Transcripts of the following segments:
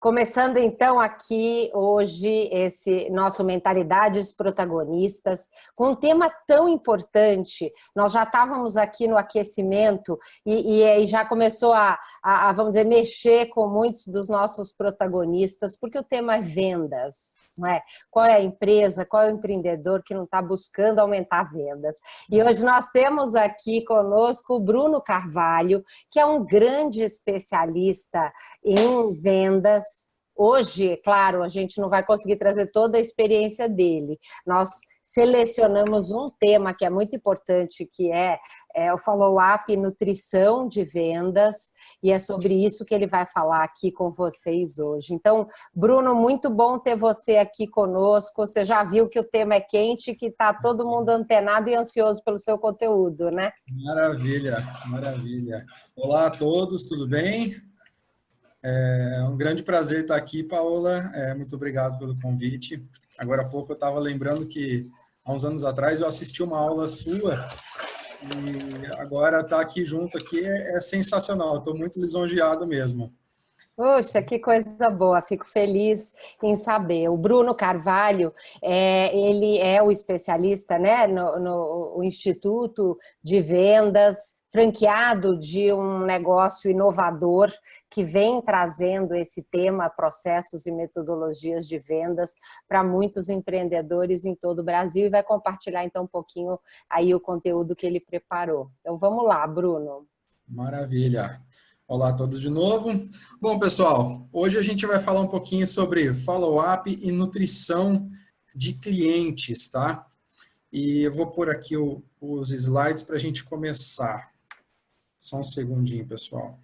Começando então aqui hoje esse nosso Mentalidades Protagonistas, com um tema tão importante. Nós já estávamos aqui no aquecimento e já começou vamos dizer, mexer com muitos dos nossos protagonistas, porque o tema é vendas. Não é? Qual é a empresa, qual é o empreendedor que não está buscando aumentar vendas? E hoje nós temos aqui conosco o Bruno Carvalho, que é um grande especialista em vendas. Hoje, claro, a gente não vai conseguir trazer toda a experiência dele. Nós selecionamos um tema que é muito importante, que é o follow-up nutrição de vendas, e é sobre isso que ele vai falar aqui com vocês hoje. Então, Bruno, muito bom ter você aqui conosco. Você já viu que o tema é quente, que está todo mundo antenado e ansioso pelo seu conteúdo, né? Maravilha, maravilha. Olá a todos, tudo bem? É um grande prazer estar aqui, Paola. Muito obrigado pelo convite. Agora há pouco eu estava lembrando que, há uns anos atrás, eu assisti uma aula sua e agora estar aqui junto aqui é sensacional. Estou muito lisonjeado mesmo. Poxa, que coisa boa, fico feliz em saber. O Bruno Carvalho, ele é o especialista, né, no Instituto de Vendas, franqueado de um negócio inovador que vem trazendo esse tema, processos e metodologias de vendas, para muitos empreendedores em todo o Brasil, e vai compartilhar então um pouquinho aí o conteúdo que ele preparou. Então vamos lá, Bruno. Maravilha. Olá a todos de novo. Bom, pessoal, hoje a gente vai falar um pouquinho sobre follow-up e nutrição de clientes, tá? E eu vou pôr aqui os slides para a gente começar. Só um segundinho, pessoal.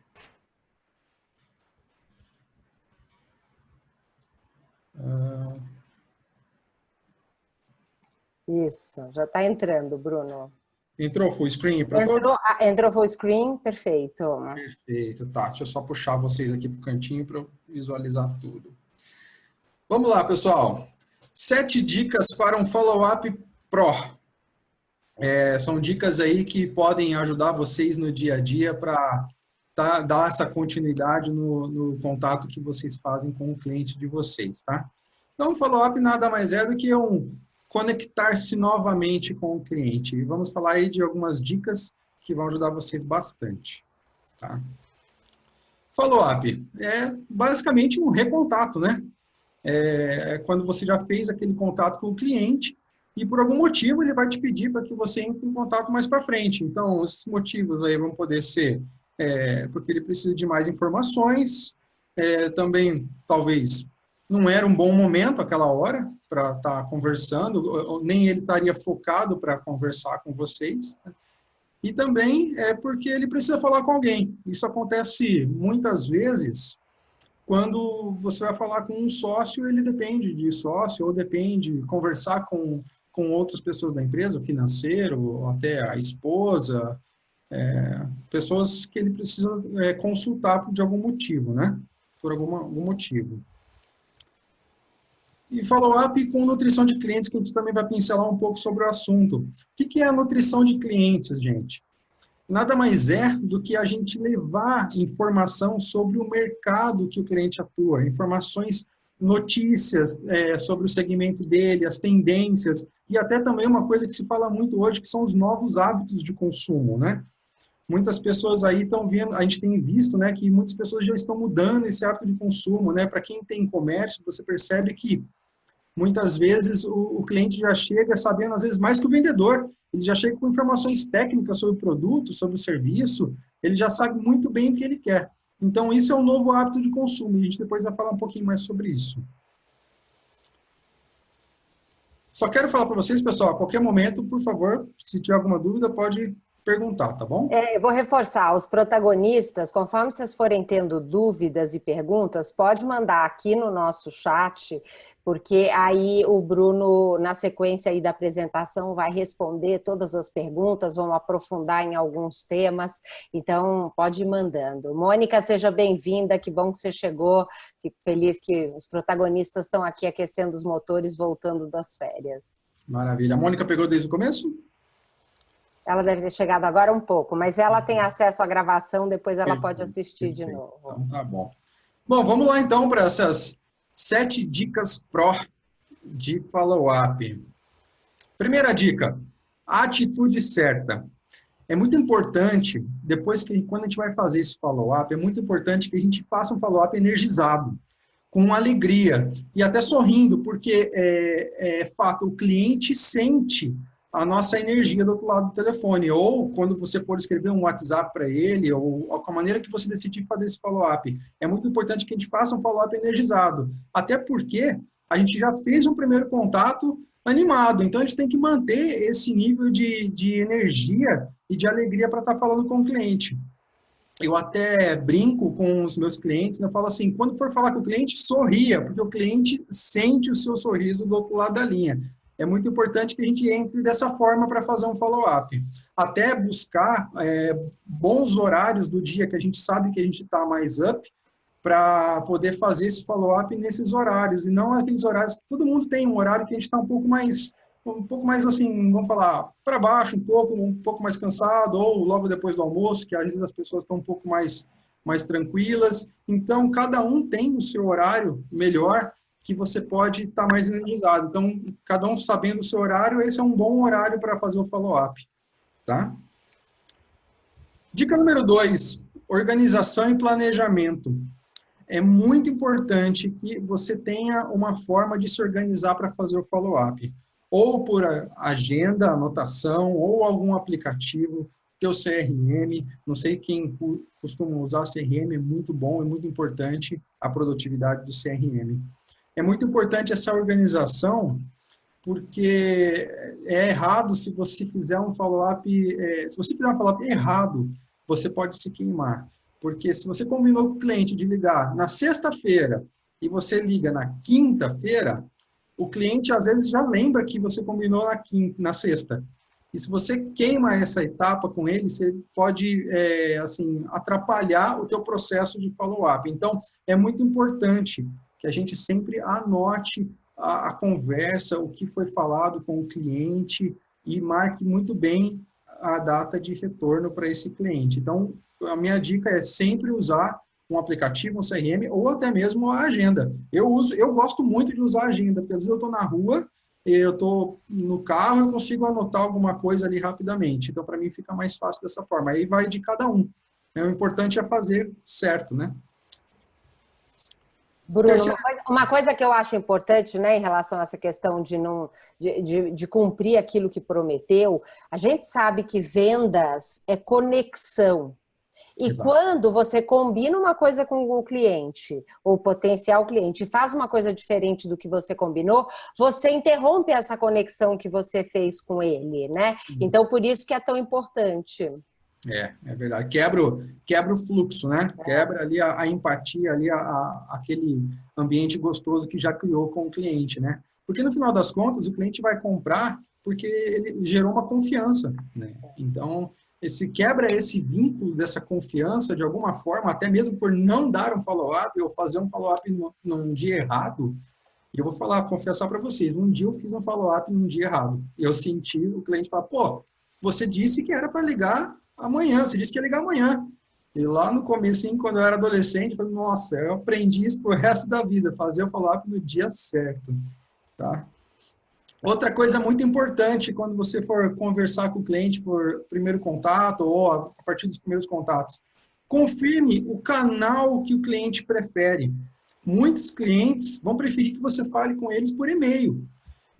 Isso, já está entrando, Bruno. Entrou full screen para todos? Entrou full screen, perfeito. Perfeito, tá. Deixa eu só puxar vocês aqui para o cantinho para eu visualizar tudo. Vamos lá, pessoal. 7 dicas para um follow-up pro. São dicas aí que podem ajudar vocês no dia a dia para dar essa continuidade no contato que vocês fazem com o cliente de vocês, tá? Então, o follow-up nada mais é do que conectar-se novamente com o cliente. E vamos falar aí de algumas dicas que vão ajudar vocês bastante, tá? Follow-up é basicamente um recontato, né? É quando você já fez aquele contato com o cliente e por algum motivo ele vai te pedir para que você entre em contato mais para frente. Então, os motivos aí vão poder ser porque ele precisa de mais informações, também talvez não era um bom momento aquela hora para estar conversando, nem ele estaria focado para conversar com vocês, né? E também é porque ele precisa falar com alguém. Isso acontece muitas vezes quando você vai falar com um sócio, ele depende de sócio, ou depende de conversar com outras pessoas da empresa, o financeiro, ou até a esposa, pessoas que ele precisa consultar de algum motivo, né? Por algum motivo. E follow-up com nutrição de clientes, que a gente também vai pincelar um pouco sobre o assunto. O que é a nutrição de clientes, gente? Nada mais é do que a gente levar informação sobre o mercado que o cliente atua, informações, notícias sobre o segmento dele, as tendências, e até também uma coisa que se fala muito hoje, que são os novos hábitos de consumo, né? Muitas pessoas aí estão vendo, a gente tem visto, né, que muitas pessoas já estão mudando esse hábito de consumo, né? Para quem tem comércio, você percebe que muitas vezes o cliente já chega sabendo, às vezes, mais que o vendedor. Ele já chega com informações técnicas sobre o produto, sobre o serviço, ele já sabe muito bem o que ele quer. Então, isso é um novo hábito de consumo, e a gente depois vai falar um pouquinho mais sobre isso. Só quero falar para vocês, pessoal, a qualquer momento, por favor, se tiver alguma dúvida, pode perguntar, tá bom? Eu vou reforçar, os protagonistas, conforme vocês forem tendo dúvidas e perguntas, pode mandar aqui no nosso chat, porque aí o Bruno, na sequência aí da apresentação, vai responder todas as perguntas, vão aprofundar em alguns temas, então pode ir mandando. Mônica, seja bem-vinda, que bom que você chegou, fico feliz que os protagonistas estão aqui aquecendo os motores, voltando das férias. Maravilha. A Mônica pegou desde o começo? Ela deve ter chegado agora um pouco, mas ela tem acesso à gravação, depois ela pode assistir de novo. Então tá bom. Bom, vamos lá então para essas 7 dicas pró de follow-up. Primeira dica, a atitude certa. É muito importante, quando a gente vai fazer esse follow-up, é muito importante que a gente faça um follow-up energizado, com alegria e até sorrindo, porque é fato, o cliente sente a nossa energia do outro lado do telefone, ou quando você for escrever um WhatsApp para ele, ou com a maneira que você decidir fazer esse follow-up. É muito importante que a gente faça um follow-up energizado, até porque a gente já fez um primeiro contato animado, então a gente tem que manter esse nível de energia e de alegria para estar falando com o cliente. Eu até brinco com os meus clientes, né? Eu falo assim, quando for falar com o cliente, sorria, porque o cliente sente o seu sorriso do outro lado da linha. É muito importante que a gente entre dessa forma para fazer um follow-up. Até buscar bons horários do dia que a gente sabe que a gente está mais up, para poder fazer esse follow-up nesses horários, e não aqueles horários que todo mundo tem um horário que a gente está um pouco mais assim, vamos falar, para baixo um pouco mais cansado, ou logo depois do almoço, que às vezes as pessoas estão um pouco mais tranquilas. Então, cada um tem o seu horário melhor, que você pode estar mais energizado. Então, cada um sabendo o seu horário, esse é um bom horário para fazer o follow-up, tá? Dica número 2, organização e planejamento. É muito importante que você tenha uma forma de se organizar para fazer o follow-up. Ou por agenda, anotação, ou algum aplicativo, teu CRM. Não sei quem costuma usar CRM, é muito bom, é muito importante a produtividade do CRM. É muito importante essa organização, porque é errado se você fizer um follow-up, se você fizer um follow-up errado, você pode se queimar. Porque se você combinou com o cliente de ligar na sexta-feira e você liga na quinta-feira, o cliente às vezes já lembra que você combinou na sexta. E se você queima essa etapa com ele, você pode assim, atrapalhar o teu processo de follow-up. Então, é muito importante que a gente sempre anote a conversa, o que foi falado com o cliente e marque muito bem a data de retorno para esse cliente. Então, a minha dica é sempre usar um aplicativo, um CRM, ou até mesmo a agenda. Eu gosto muito de usar a agenda, porque às vezes eu estou na rua, eu estou no carro, eu consigo anotar alguma coisa ali rapidamente. Então, para mim, fica mais fácil dessa forma. Aí vai de cada um. O importante é fazer certo, né? Bruno, uma coisa que eu acho importante, né, em relação a essa questão de cumprir aquilo que prometeu, a gente sabe que vendas é conexão. E Exato. quando você combina uma coisa com o cliente, ou potencial cliente, e faz uma coisa diferente do que você combinou, você interrompe essa conexão que você fez com ele, né? Sim. Então, por isso que é tão importante. É verdade. Quebra o fluxo, né? Quebra ali a empatia, ali aquele ambiente gostoso que já criou com o cliente, né? Porque no final das contas, o cliente vai comprar porque ele gerou uma confiança, né? Então, se quebra esse vínculo dessa confiança de alguma forma, até mesmo por não dar um follow-up ou fazer um follow-up num dia errado, e eu vou confessar para vocês, um dia eu fiz um follow-up num dia errado. Eu senti o cliente falar, pô, você disse que era para ligar amanhã, você disse que ia ligar amanhã. E lá no começo, quando eu era adolescente, eu falei, nossa, eu aprendi isso pro resto da vida, fazer o follow-up no dia certo, tá? Outra coisa muito importante quando você for conversar com o cliente, for primeiro contato ou a partir dos primeiros contatos, confirme o canal que o cliente prefere. Muitos clientes vão preferir que você fale com eles por e-mail.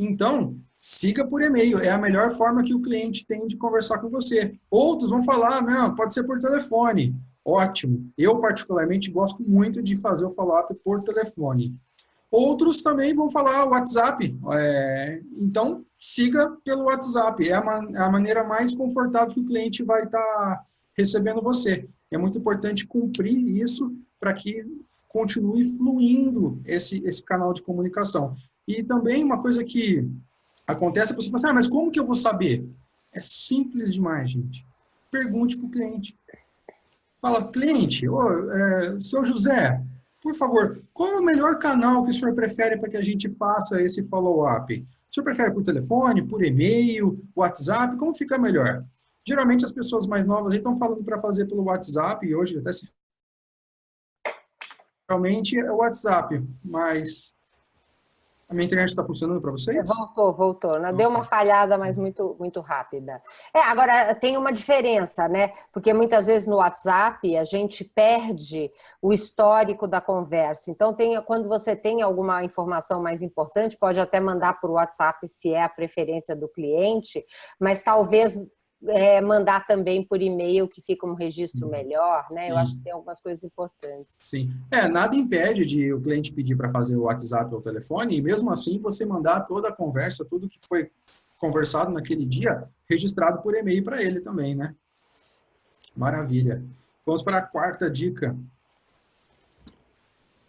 Então, siga por e-mail, é a melhor forma que o cliente tem de conversar com você. Outros vão falar, não, pode ser por telefone. Ótimo. Eu, particularmente, gosto muito de fazer o follow-up por telefone. Outros também vão falar WhatsApp. Então, siga pelo WhatsApp. É a maneira mais confortável que o cliente vai estar recebendo você. É muito importante cumprir isso para que continue fluindo esse canal de comunicação. E também uma coisa que acontece, você fala assim, mas como que eu vou saber? É simples demais, gente. Pergunte para o cliente. Fala, cliente, seu José, por favor, qual é o melhor canal que o senhor prefere para que a gente faça esse follow-up? O senhor prefere por telefone, por e-mail, WhatsApp? Como fica melhor? Geralmente as pessoas mais novas estão falando para fazer pelo WhatsApp, e hoje até se Realmente é o WhatsApp, mas a minha internet está funcionando para vocês? Voltou. Deu uma falhada, mas muito rápida. Agora tem uma diferença, né? Porque muitas vezes no WhatsApp a gente perde o histórico da conversa. Então, quando você tem alguma informação mais importante, pode até mandar por WhatsApp se é a preferência do cliente, mas talvez mandar também por e-mail, que fica um registro melhor, né? Eu acho que tem algumas coisas importantes. Sim. Nada impede de o cliente pedir para fazer o WhatsApp ou o telefone, e mesmo assim você mandar toda a conversa, tudo que foi conversado naquele dia, registrado por e-mail para ele também, né? Maravilha. Vamos para a quarta dica.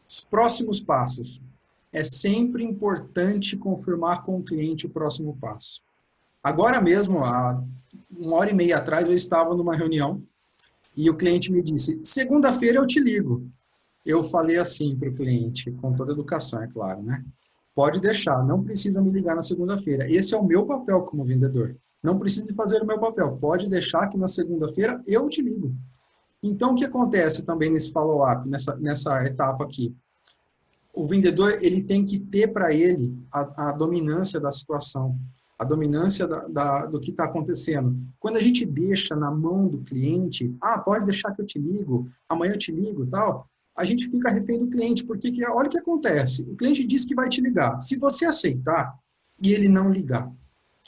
Os próximos passos. É sempre importante confirmar com o cliente o próximo passo. Agora mesmo, há 1h30 atrás, eu estava numa reunião e o cliente me disse, segunda-feira eu te ligo. Eu falei assim para o cliente, com toda educação, é claro, né? Pode deixar, não precisa me ligar na segunda-feira. Esse é o meu papel como vendedor. Não precisa de fazer o meu papel. Pode deixar que na segunda-feira eu te ligo. Então, o que acontece também nesse follow-up, nessa etapa aqui? O vendedor, ele tem que ter para ele a dominância da situação, a dominância do que está acontecendo. Quando a gente deixa na mão do cliente, pode deixar que eu te ligo, amanhã eu te ligo, tal, a gente fica refém do cliente, porque olha o que acontece. O cliente diz que vai te ligar. Se você aceitar e ele não ligar,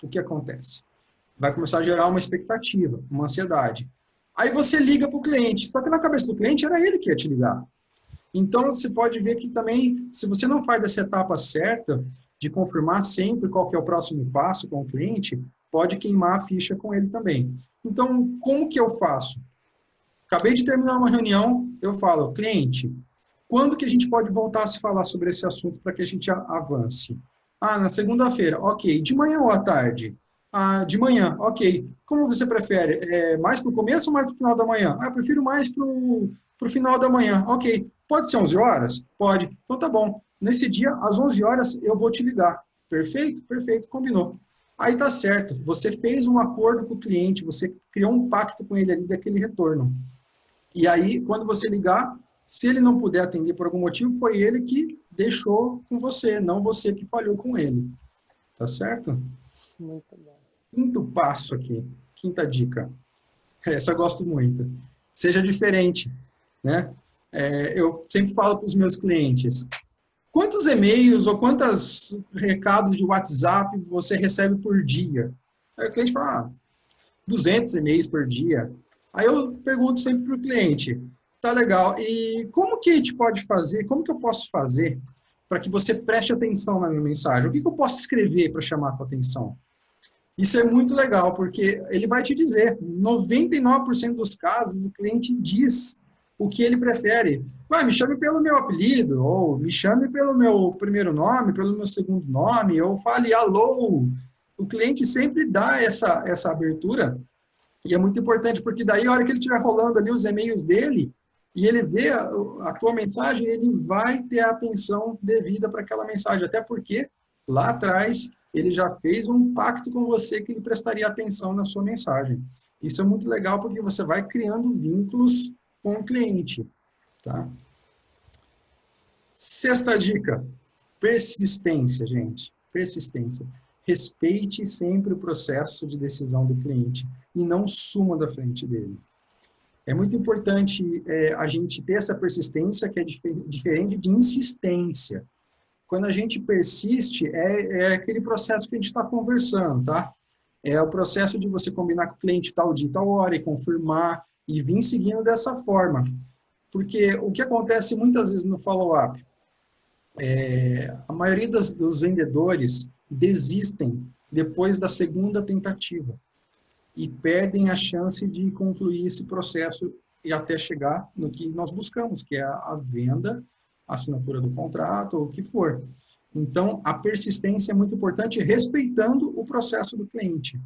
o que acontece? Vai começar a gerar uma expectativa, uma ansiedade. Aí você liga para o cliente, só que na cabeça do cliente era ele que ia te ligar. Então, você pode ver que também, se você não faz essa etapa certa, de confirmar sempre qual que é o próximo passo com o cliente, pode queimar a ficha com ele também. Então, como que eu faço? Acabei de terminar uma reunião, eu falo, cliente, quando que a gente pode voltar a se falar sobre esse assunto para que a gente avance? Na segunda-feira, ok. De manhã ou à tarde? De manhã, ok. Como você prefere? Mais para o começo ou mais para o final da manhã? Eu prefiro mais para o final da manhã. Ok. Pode ser 11 horas? Pode. Então tá bom. Nesse dia, às 11 horas, eu vou te ligar. Perfeito? Perfeito. Combinou. Aí tá certo. Você fez um acordo com o cliente, você criou um pacto com ele ali daquele retorno. E aí, quando você ligar, se ele não puder atender por algum motivo, foi ele que deixou com você, não você que falhou com ele. Tá certo? Muito bom. Quinto passo aqui, quinta dica. Essa eu gosto muito. Seja diferente, né? Eu sempre falo para os meus clientes, quantos e-mails ou quantos recados de WhatsApp você recebe por dia? Aí o cliente fala, 200 e-mails por dia. Aí eu pergunto sempre para o cliente, tá legal, e como que a gente pode fazer, como que eu posso fazer para que você preste atenção na minha mensagem? O que eu posso escrever para chamar a tua atenção? Isso é muito legal, porque ele vai te dizer, 99% dos casos, o cliente diz o que ele prefere. Me chame pelo meu apelido, ou me chame pelo meu primeiro nome, pelo meu segundo nome, ou fale alô. O cliente sempre dá essa abertura, e é muito importante, porque daí, a hora que ele estiver rolando ali os e-mails dele, e ele vê a tua mensagem, ele vai ter a atenção devida para aquela mensagem, até porque lá atrás ele já fez um pacto com você que ele prestaria atenção na sua mensagem. Isso é muito legal porque você vai criando vínculos com o cliente. Tá? Sexta dica, persistência, gente. Persistência. Respeite sempre o processo de decisão do cliente e não suma da frente dele. É muito importante a gente ter essa persistência que é diferente de insistência. Quando a gente persiste, é aquele processo que a gente está conversando, tá? É o processo de você combinar com o cliente tal dia, tal hora, e confirmar, e vir seguindo dessa forma. Porque o que acontece muitas vezes no follow-up, a maioria dos vendedores desistem depois da segunda tentativa e perdem a chance de concluir esse processo e até chegar no que nós buscamos, que é a venda, a assinatura do contrato, ou o que for. Então, a persistência é muito importante, respeitando o processo do cliente.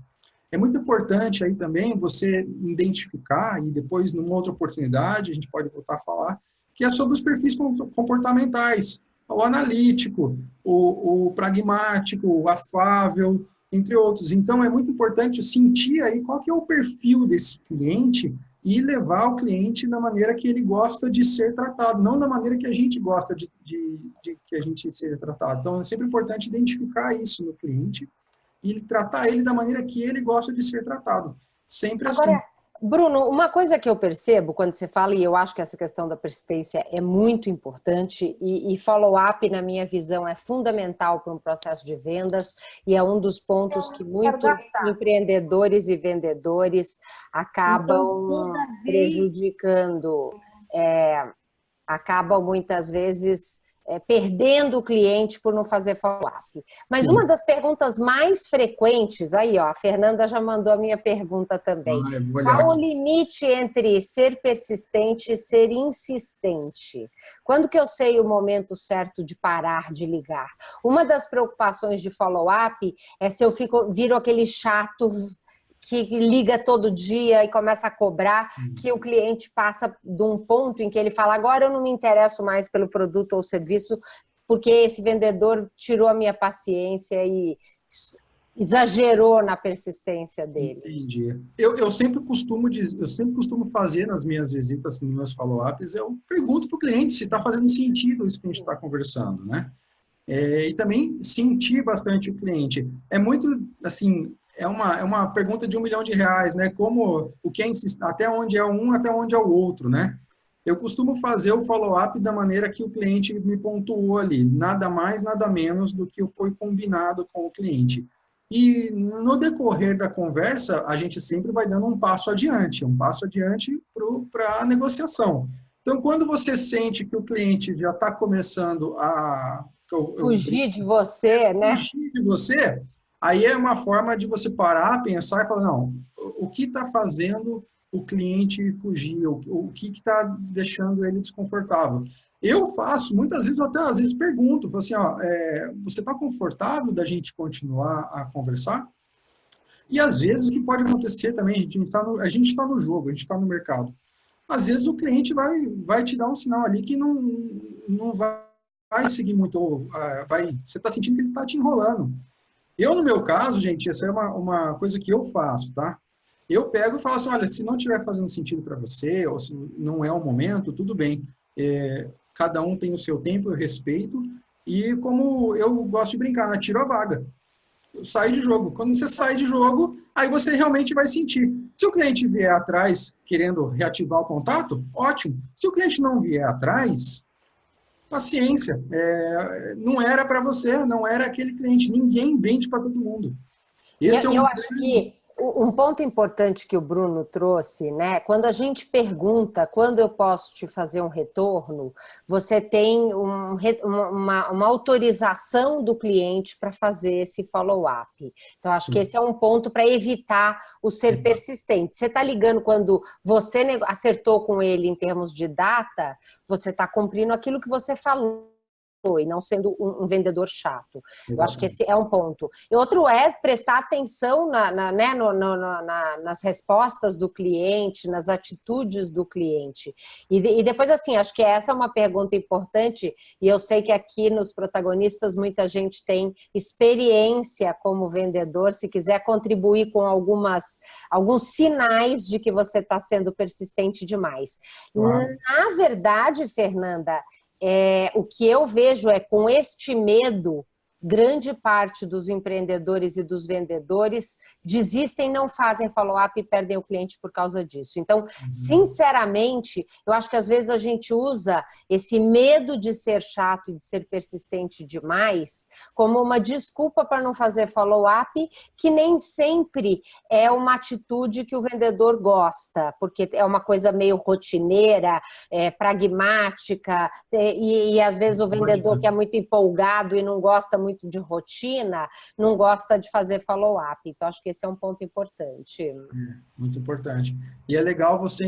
É muito importante aí também você identificar, e depois, numa outra oportunidade, a gente pode voltar a falar, que é sobre os perfis comportamentais, o analítico, o pragmático, o afável, entre outros. Então, é muito importante sentir aí qual que é o perfil desse cliente e levar o cliente da maneira que ele gosta de ser tratado, não da maneira que a gente gosta de que a gente seja tratado. Então, é sempre importante identificar isso no cliente e tratar ele da maneira que ele gosta de ser tratado. Sempre assim. Agora, Bruno, uma coisa que eu percebo quando você fala, e eu acho que essa questão da persistência é muito importante, e follow-up, na minha visão, é fundamental para um processo de vendas, e é um dos pontos que muitos empreendedores e vendedores acabam prejudicando, acabam muitas vezes perdendo o cliente por não fazer follow-up. Mas Sim. uma das perguntas mais frequentes, aí ó, a Fernanda já mandou a minha pergunta também. Eu vou olhar Qual o aqui. limite entre ser persistente e ser insistente? Quando que eu sei o momento certo de parar de ligar? Uma das preocupações de follow-up é se eu viro aquele chato que liga todo dia e começa a cobrar, que o cliente passa de um ponto em que ele fala, agora eu não me interesso mais pelo produto ou serviço, porque esse vendedor tirou a minha paciência e exagerou na persistência dele. Entendi. Eu sempre costumo fazer nas minhas visitas, nos meus follow-ups, eu pergunto para o cliente se está fazendo sentido isso que a gente está conversando, né? E também sentir bastante o cliente. É muito, assim, é uma pergunta de R$ 1 milhão, né? Como, o que é até onde é um, até onde é o outro, né? Eu costumo fazer o follow-up da maneira que o cliente me pontuou ali, nada mais, nada menos do que foi combinado com o cliente. E no decorrer da conversa, a gente sempre vai dando um passo adiante para a negociação. Então, quando você sente que o cliente já está começando a fugir de você, né? fugir de você, aí é uma forma de você parar, pensar e falar, não, o que está fazendo o cliente fugir, o que está deixando ele desconfortável. Eu faço, muitas vezes, eu até às vezes pergunto, falo assim, ó, você está confortável da gente continuar a conversar? E às vezes o que pode acontecer também, a gente está no jogo, a gente está no mercado. Às vezes o cliente vai te dar um sinal ali que não vai seguir muito, você está sentindo que ele está te enrolando. Eu, no meu caso, gente, essa é uma coisa que eu faço, tá? Eu pego e falo assim, olha, se não estiver fazendo sentido para você, ou se não é o momento, tudo bem. Cada um tem o seu tempo, eu respeito. E como eu gosto de brincar, né? Tiro a vaga. Eu saio de jogo. Quando você sai de jogo, aí você realmente vai sentir. Se o cliente vier atrás querendo reativar o contato, ótimo. Se o cliente não vier atrás, paciência. Não era para você, não era aquele cliente. Ninguém vende para todo mundo. Esse é um Eu acho que um ponto importante que o Bruno trouxe, né? Quando a gente pergunta quando eu posso te fazer um retorno, você tem uma autorização do cliente para fazer esse follow-up. Então, acho que esse é um ponto para evitar o ser persistente. Você está ligando quando você acertou com ele em termos de data, você está cumprindo aquilo que você falou e não sendo um vendedor chato. Eu acho que esse é um ponto. E outro é prestar atenção nas respostas do cliente, nas atitudes do cliente. E depois, assim, acho que essa é uma pergunta importante, e eu sei que aqui nos protagonistas muita gente tem experiência como vendedor, se quiser contribuir com alguns sinais de que você está sendo persistente demais. Claro. Na verdade, Fernanda, o que eu vejo é com este medo, grande parte dos empreendedores e dos vendedores desistem, não fazem follow-up e perdem o cliente por causa disso. Então, sinceramente, eu acho que às vezes a gente usa esse medo de ser chato e de ser persistente demais como uma desculpa para não fazer follow-up, que nem sempre é uma atitude que o vendedor gosta, porque é uma coisa meio rotineira, pragmática, e às vezes o vendedor que é muito empolgado e não gosta muito de rotina, não gosta de fazer follow-up. Então, acho que esse é um ponto importante. Muito importante. E é legal você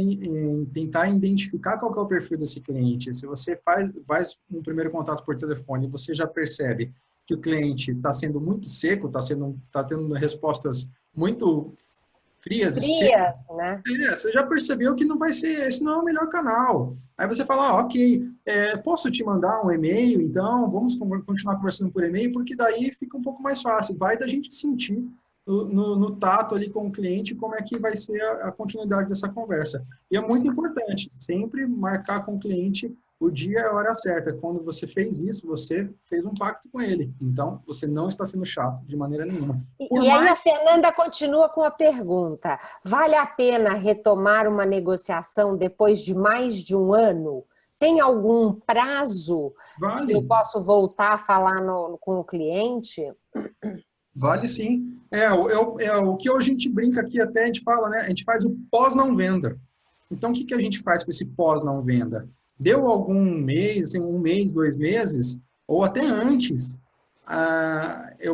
tentar identificar qual que é o perfil desse cliente. Se você faz um primeiro contato por telefone e você já percebe que o cliente está sendo muito seco, está tendo respostas muito frias e secas, né? Você já percebeu que não vai ser, esse não é o melhor canal. Aí você fala, ok, posso te mandar um e-mail, então vamos continuar conversando por e-mail, porque daí fica um pouco mais fácil. Vai da gente sentir no tato ali com o cliente, como é que vai ser a continuidade dessa conversa. E é muito importante, sempre marcar com o cliente o dia e a hora certa. Quando você fez isso, você fez um pacto com ele. Então, você não está sendo chato de maneira nenhuma. Por E aí a mais... Fernanda continua com a pergunta: vale a pena retomar uma negociação depois de mais de um ano? Tem algum prazo que eu Vale, posso voltar a falar com o cliente? vale sim. O que a gente brinca aqui até, a gente fala, né? A gente faz o pós-não-venda. Então, o que a gente faz com esse pós-não-venda? Deu algum mês, assim, um mês, 2 meses, ou até antes,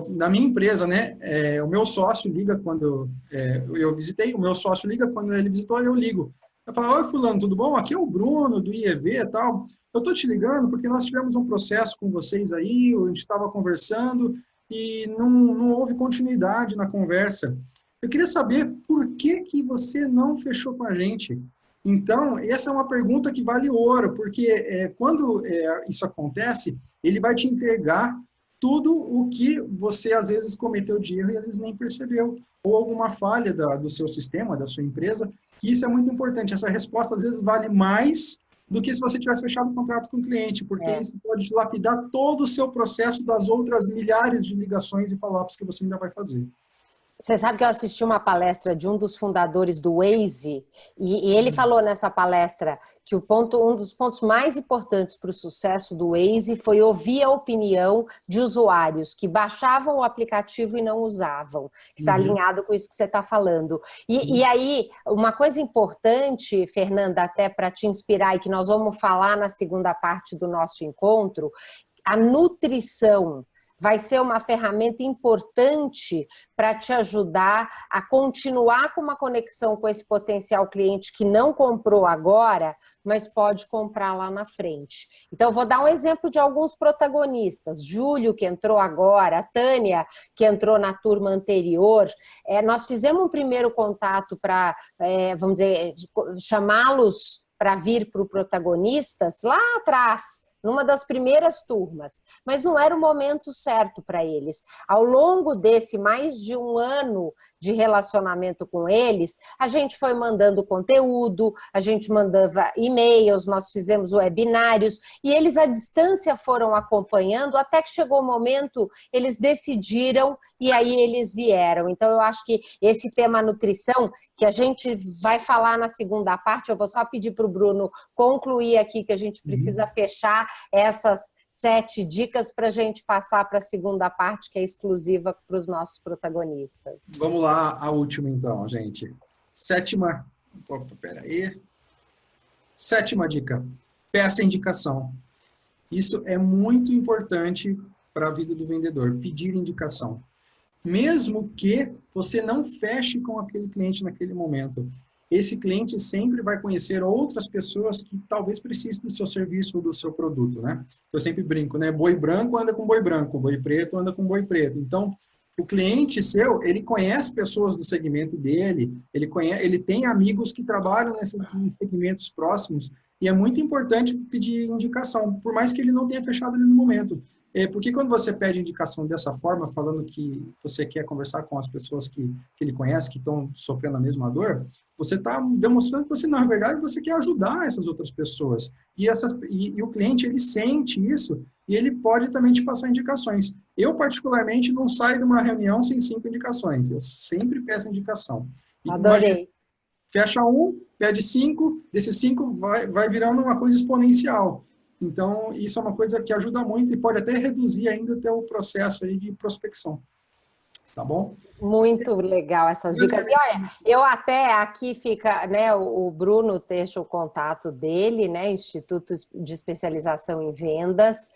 na minha empresa, né, o meu sócio liga quando eu visitei, o meu sócio liga quando ele visitou, eu ligo. Eu falo: oi, fulano, tudo bom? Aqui é o Bruno, do IEV e tal. Eu tô te ligando porque nós tivemos um processo com vocês aí, a gente estava conversando e não houve continuidade na conversa. Eu queria saber por que você não fechou com a gente. Então, essa é uma pergunta que vale ouro, porque quando isso acontece, ele vai te entregar tudo o que você, às vezes, cometeu de erro e às vezes nem percebeu, ou alguma falha do seu sistema, da sua empresa, que isso é muito importante. Essa resposta, às vezes, vale mais do que se você tivesse fechado um contrato com o cliente, porque É. isso pode lapidar todo o seu processo das outras milhares de ligações e follow-ups que você ainda vai fazer. Você sabe que eu assisti uma palestra de um dos fundadores do Waze e ele falou nessa palestra que um dos pontos mais importantes para o sucesso do Waze foi ouvir a opinião de usuários que baixavam o aplicativo e não usavam, que está Uhum. alinhado com isso que você está falando. E aí, uma coisa importante, Fernanda, até para te inspirar e que nós vamos falar na segunda parte do nosso encontro, a nutrição vai ser uma ferramenta importante para te ajudar a continuar com uma conexão com esse potencial cliente que não comprou agora, mas pode comprar lá na frente. Então, vou dar um exemplo de alguns protagonistas. Júlio, que entrou agora, a Tânia, que entrou na turma anterior. Nós fizemos um primeiro contato para, vamos dizer, chamá-los para vir para o Protagonistas lá atrás, numa das primeiras turmas, mas não era o momento certo para eles. Ao longo desse mais de um ano de relacionamento com eles, a gente foi mandando conteúdo, a gente mandava e-mails, nós fizemos webinários, e eles à distância foram acompanhando, até que chegou o momento, eles decidiram, e aí eles vieram. Então, eu acho que esse tema nutrição, que a gente vai falar na segunda parte, eu vou só pedir para o Bruno concluir aqui, que a gente precisa fechar essas 7 dicas para a gente passar para a segunda parte, que é exclusiva para os nossos protagonistas. Vamos lá, a última então, gente. Sétima, opa, peraí. Sétima dica, peça indicação. Isso é muito importante para a vida do vendedor, pedir indicação. Mesmo que você não feche com aquele cliente naquele momento, esse cliente sempre vai conhecer outras pessoas que talvez precisem do seu serviço ou do seu produto, né? Eu sempre brinco, né? Boi branco anda com boi branco, boi preto anda com boi preto. Então, o cliente seu, ele conhece pessoas do segmento dele, ele tem amigos que trabalham nesses segmentos próximos, e é muito importante pedir indicação, por mais que ele não tenha fechado ali no momento. Porque quando você pede indicação dessa forma, falando que você quer conversar com as pessoas que ele conhece, que estão sofrendo a mesma dor, você está demonstrando que você, na verdade, você quer ajudar essas outras pessoas. E o cliente, ele sente isso e ele pode também te passar indicações. Eu, particularmente, não saio de uma reunião sem 5 indicações. Eu sempre peço indicação. E Adorei. fecha um, pede 5, desses 5 vai virando uma coisa exponencial. Então, isso é uma coisa que ajuda muito e pode até reduzir ainda o teu processo aí de prospecção. Tá bom? Muito legal essas dicas. E olha, eu até aqui fica, né, o Bruno deixa o contato dele, né, Instituto de Especialização em Vendas.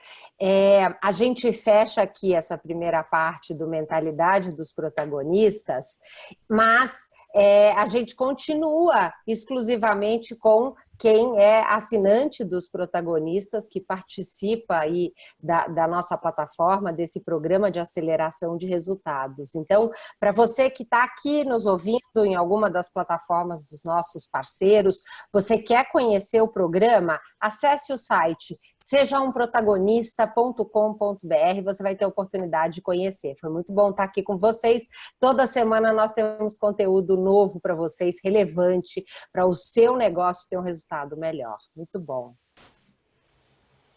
A gente fecha aqui essa primeira parte do Mentalidade dos Protagonistas, mas a gente continua exclusivamente com quem é assinante dos protagonistas, que participa aí da nossa plataforma, desse programa de aceleração de resultados. Então, para você que está aqui nos ouvindo em alguma das plataformas dos nossos parceiros, você quer conhecer o programa? Acesse o site sejaumprotagonista.com.br, você vai ter a oportunidade de conhecer. Foi muito bom estar aqui com vocês. Toda semana nós temos conteúdo novo para vocês, relevante, para o seu negócio ter um resultado melhor. Muito bom.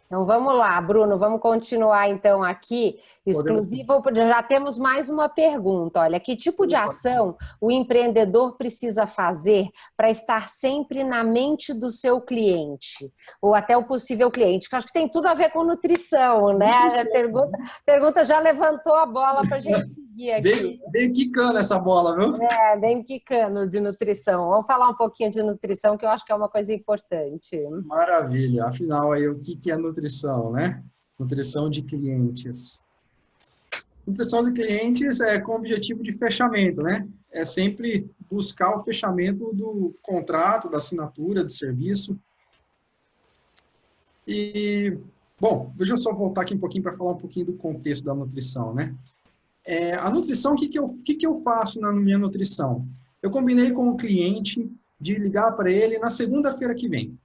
Então vamos lá, Bruno, vamos continuar então aqui, exclusivo, já temos mais uma pergunta, olha, que tipo de ação o empreendedor precisa fazer para estar sempre na mente do seu cliente, ou até o possível cliente, que eu acho que tem tudo a ver com nutrição, né? A pergunta já levantou a bola para a gente seguir aqui. Vem quicando essa bola, viu? Vem quicando de nutrição. Vamos falar um pouquinho de nutrição, que eu acho que é uma coisa importante. Maravilha, afinal aí o que é nutrição, né? Nutrição de clientes. Nutrição de clientes é com o objetivo de fechamento, né? É sempre buscar o fechamento do contrato, da assinatura, do serviço. E, bom, deixa eu só voltar aqui um pouquinho para falar um pouquinho do contexto da nutrição, né? A nutrição, o que eu faço na minha nutrição? Eu combinei com o cliente de ligar para ele na segunda-feira que vem.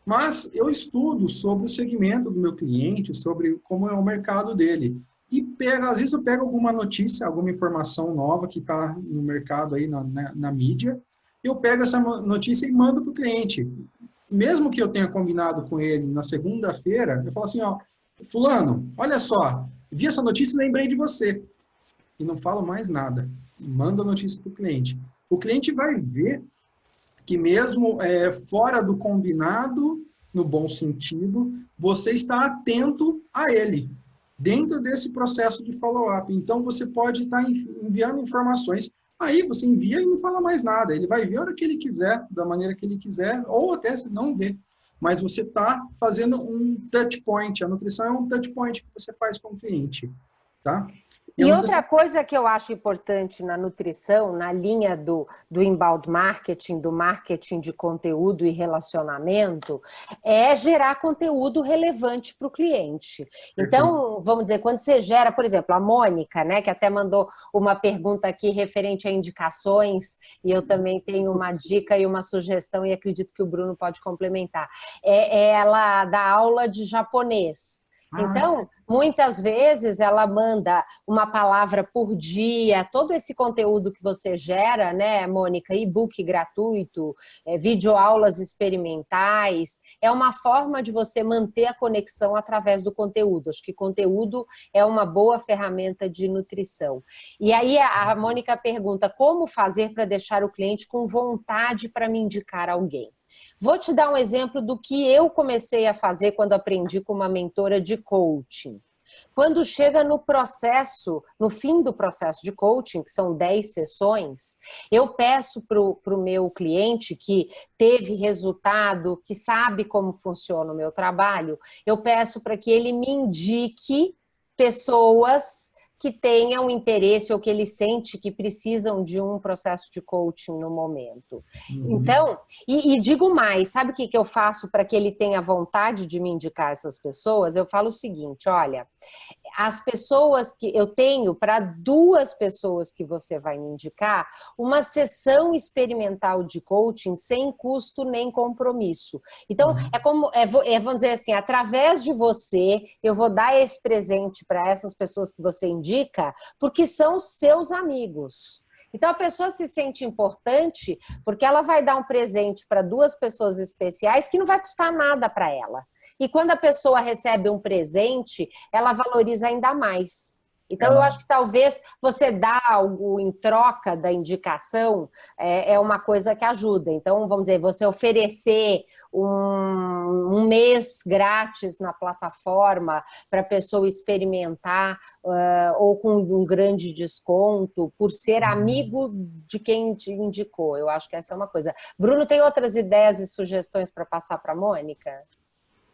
Mas eu estudo sobre o segmento do meu cliente, sobre como é o mercado dele. E às vezes eu pego alguma notícia, alguma informação nova que está no mercado aí na mídia, eu pego essa notícia e mando para o cliente. Mesmo que eu tenha combinado com ele na segunda-feira, eu falo assim, ó, fulano, olha só, vi essa notícia e lembrei de você. E não falo mais nada. Manda a notícia para o cliente. O cliente vai ver que mesmo fora do combinado, no bom sentido, você está atento a ele, dentro desse processo de follow-up. Então, você pode estar enviando informações. Aí, você envia e não fala mais nada. Ele vai ver a hora que ele quiser, da maneira que ele quiser, ou até se não ver. Mas você está fazendo um touch point. A nutrição é um touch point que você faz com o cliente. Tá? E outra coisa que eu acho importante na nutrição, na linha do inbound marketing, do marketing de conteúdo e relacionamento, é gerar conteúdo relevante para o cliente. Então, vamos dizer, quando você gera, por exemplo, a Mônica, né, que até mandou uma pergunta aqui referente a indicações, e eu também tenho uma dica e uma sugestão, e acredito que o Bruno pode complementar. Ela dá aula de japonês. Então, muitas vezes ela manda uma palavra por dia, todo esse conteúdo que você gera, né, Mônica, e-book gratuito, videoaulas experimentais, é uma forma de você manter a conexão através do conteúdo. Acho que conteúdo é uma boa ferramenta de nutrição. E aí a Mônica pergunta, como fazer para deixar o cliente com vontade para me indicar alguém? Vou te dar um exemplo do que eu comecei a fazer quando aprendi com uma mentora de coaching. Quando chega no processo, no fim do processo de coaching, que são 10 sessões, eu peço para o meu cliente que teve resultado, que sabe como funciona o meu trabalho, eu peço para que ele me indique pessoas que tenham interesse ou que ele sente que precisam de um processo de coaching no momento. Então, e digo mais, sabe o que eu faço para que ele tenha vontade de me indicar essas pessoas? Eu falo o seguinte, olha, as pessoas que eu tenho, para 2 pessoas que você vai me indicar, uma sessão experimental de coaching sem custo nem compromisso. Então, vamos dizer assim, através de você, eu vou dar esse presente para essas pessoas que você indica, porque são seus amigos. Então, a pessoa se sente importante porque ela vai dar um presente para 2 pessoas especiais que não vai custar nada para ela. E quando a pessoa recebe um presente, ela valoriza ainda mais. Então, eu acho que talvez você dar algo em troca da indicação é uma coisa que ajuda. Então, vamos dizer, você oferecer um mês grátis na plataforma para a pessoa experimentar ou com um grande desconto por ser amigo de quem te indicou. Eu acho que essa é uma coisa. Bruno, tem outras ideias e sugestões para passar para a Mônica?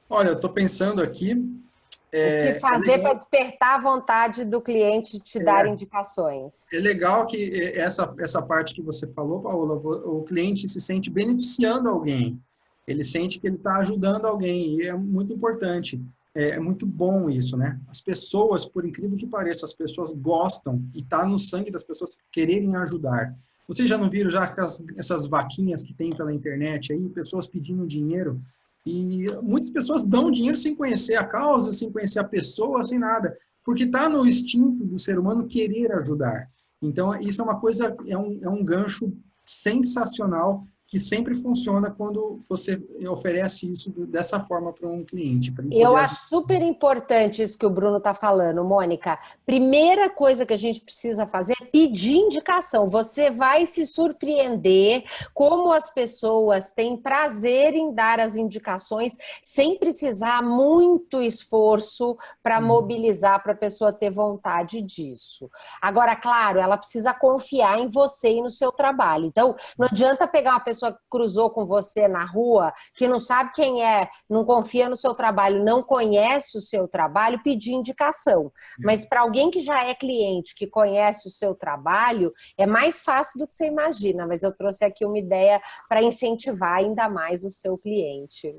Olha, eu estou pensando aqui... O que fazer para despertar a vontade do cliente de te dar indicações? É legal que essa parte que você falou, Paola, o cliente se sente beneficiando alguém. Ele sente que ele está ajudando alguém e é muito importante. É muito bom isso, né? As pessoas, por incrível que pareça, as pessoas gostam e está no sangue das pessoas quererem ajudar. Vocês já não viram já essas vaquinhas que tem pela internet aí, pessoas pedindo dinheiro? E muitas pessoas dão dinheiro sem conhecer a causa, sem conhecer a pessoa, sem nada, porque está no instinto do ser humano querer ajudar. Então, isso é uma coisa, é um gancho sensacional que sempre funciona quando você oferece isso dessa forma para um cliente, para ele Eu poder acho super importante isso que o Bruno está falando, Mônica. Primeira coisa que a gente precisa fazer é pedir indicação. Você vai se surpreender como as pessoas têm prazer em dar as indicações sem precisar muito esforço para mobilizar para a pessoa ter vontade disso. Agora, claro, ela precisa confiar em você e no seu trabalho. Então, não adianta pegar uma pessoa que cruzou com você na rua, que não sabe quem é, não confia no seu trabalho, não conhece o seu trabalho, pedir indicação. Mas para alguém que já é cliente, que conhece o seu trabalho, é mais fácil do que você imagina. Mas eu trouxe aqui uma ideia para incentivar ainda mais o seu cliente.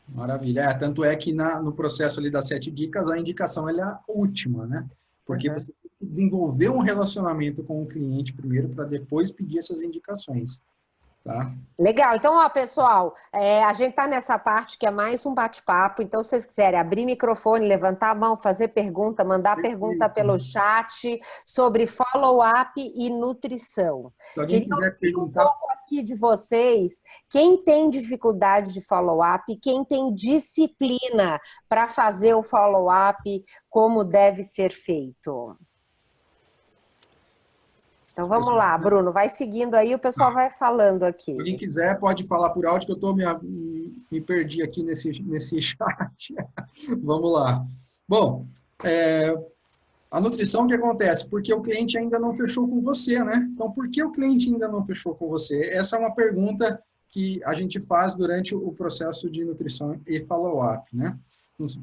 Maravilha. Tanto é que no processo ali das 7 dicas, a indicação ela é a última, né? Porque você tem que desenvolver um relacionamento com o cliente primeiro para depois pedir essas indicações, tá? Legal, então, ó, pessoal, a gente tá nessa parte que é mais um bate-papo, então, se vocês quiserem abrir microfone, levantar a mão, fazer pergunta, mandar pergunta pelo chat sobre follow-up e nutrição. Se alguém Queria quiser ouvir um perguntar, pouco aqui de vocês, quem tem dificuldade de follow-up, quem tem disciplina para fazer o follow-up, como deve ser feito. Então, vamos lá, Bruno, vai seguindo aí, o pessoal vai falando aqui. se alguém quiser, pode falar por áudio, que eu me perdi aqui nesse chat. Vamos lá. Bom, a nutrição, o que acontece? Porque o cliente ainda não fechou com você, né? Então, por que o cliente ainda não fechou com você? Essa é uma pergunta que a gente faz durante o processo de nutrição e follow-up, né?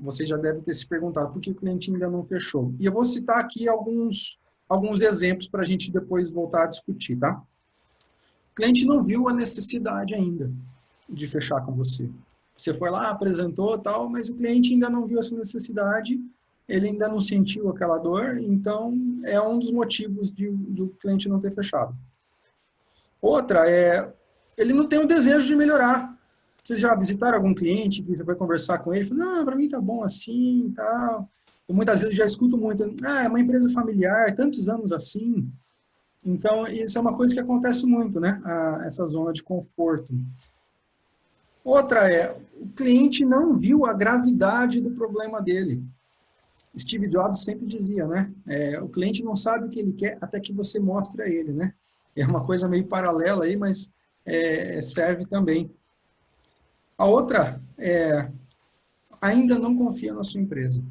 Você já deve ter se perguntado por que o cliente ainda não fechou. E eu vou citar aqui alguns exemplos para a gente depois voltar a discutir, tá? O cliente não viu a necessidade ainda de fechar com você. Você foi lá, apresentou tal, mas o cliente ainda não viu essa necessidade, ele ainda não sentiu aquela dor, então é um dos motivos do cliente não ter fechado. Outra ele não tem o desejo de melhorar. Vocês já visitaram algum cliente que você vai conversar com ele e fala, não, para mim tá bom assim, tal. Eu muitas vezes já escuto muito, é uma empresa familiar, tantos anos assim. Então, isso é uma coisa que acontece muito, né? Essa zona de conforto. Outra o cliente não viu a gravidade do problema dele. Steve Jobs sempre dizia, né? O cliente não sabe o que ele quer até que você mostre a ele, né? É uma coisa meio paralela aí, mas serve também. A outra ainda não confia na sua empresa.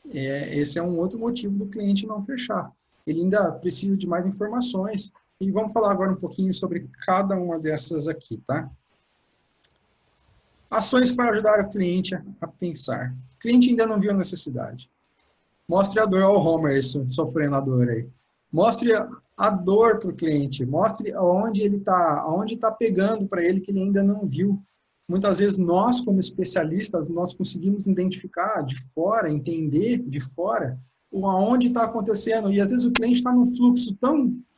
Esse é um outro motivo do cliente não fechar. Ele ainda precisa de mais informações. E vamos falar agora um pouquinho sobre cada uma dessas aqui, tá? Ações para ajudar o cliente a pensar. O cliente ainda não viu a necessidade. Mostre a dor ao Homer, isso, sofrendo a dor aí. Mostre a dor para o cliente. Mostre aonde ele está, aonde está pegando para ele que ele ainda não viu. Muitas vezes nós, como especialistas, nós conseguimos identificar de fora, entender de fora, aonde está acontecendo. E às vezes o cliente está num fluxo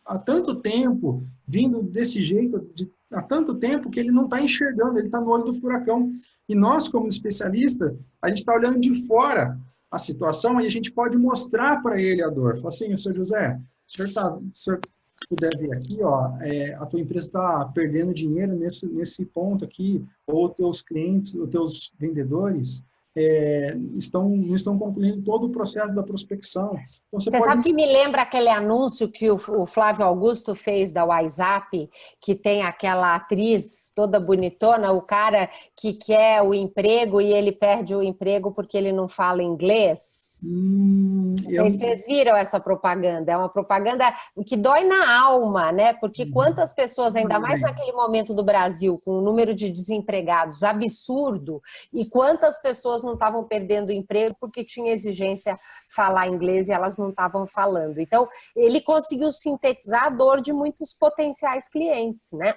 há tanto tempo, vindo desse jeito, há tanto tempo que ele não está enxergando, ele está no olho do furacão. E nós, como especialistas, a gente está olhando de fora a situação e a gente pode mostrar para ele a dor. Fala assim, seu José, o senhor puder ver aqui, ó, a tua empresa está perdendo dinheiro nesse ponto aqui, ou teus clientes, os teus vendedores não estão concluindo todo o processo da prospecção. Então, você sabe que me lembra aquele anúncio que o Flávio Augusto fez da WhatsApp, que tem aquela atriz toda bonitona, o cara que quer o emprego e ele perde o emprego porque ele não fala inglês? Não sei se vocês viram essa propaganda. É uma propaganda que dói na alma, né? Porque quantas pessoas, ainda mais naquele momento do Brasil, com o número de desempregados absurdo, e quantas pessoas não estavam perdendo emprego porque tinha exigência falar inglês e elas não estavam falando. Então, ele conseguiu sintetizar a dor de muitos potenciais clientes, né?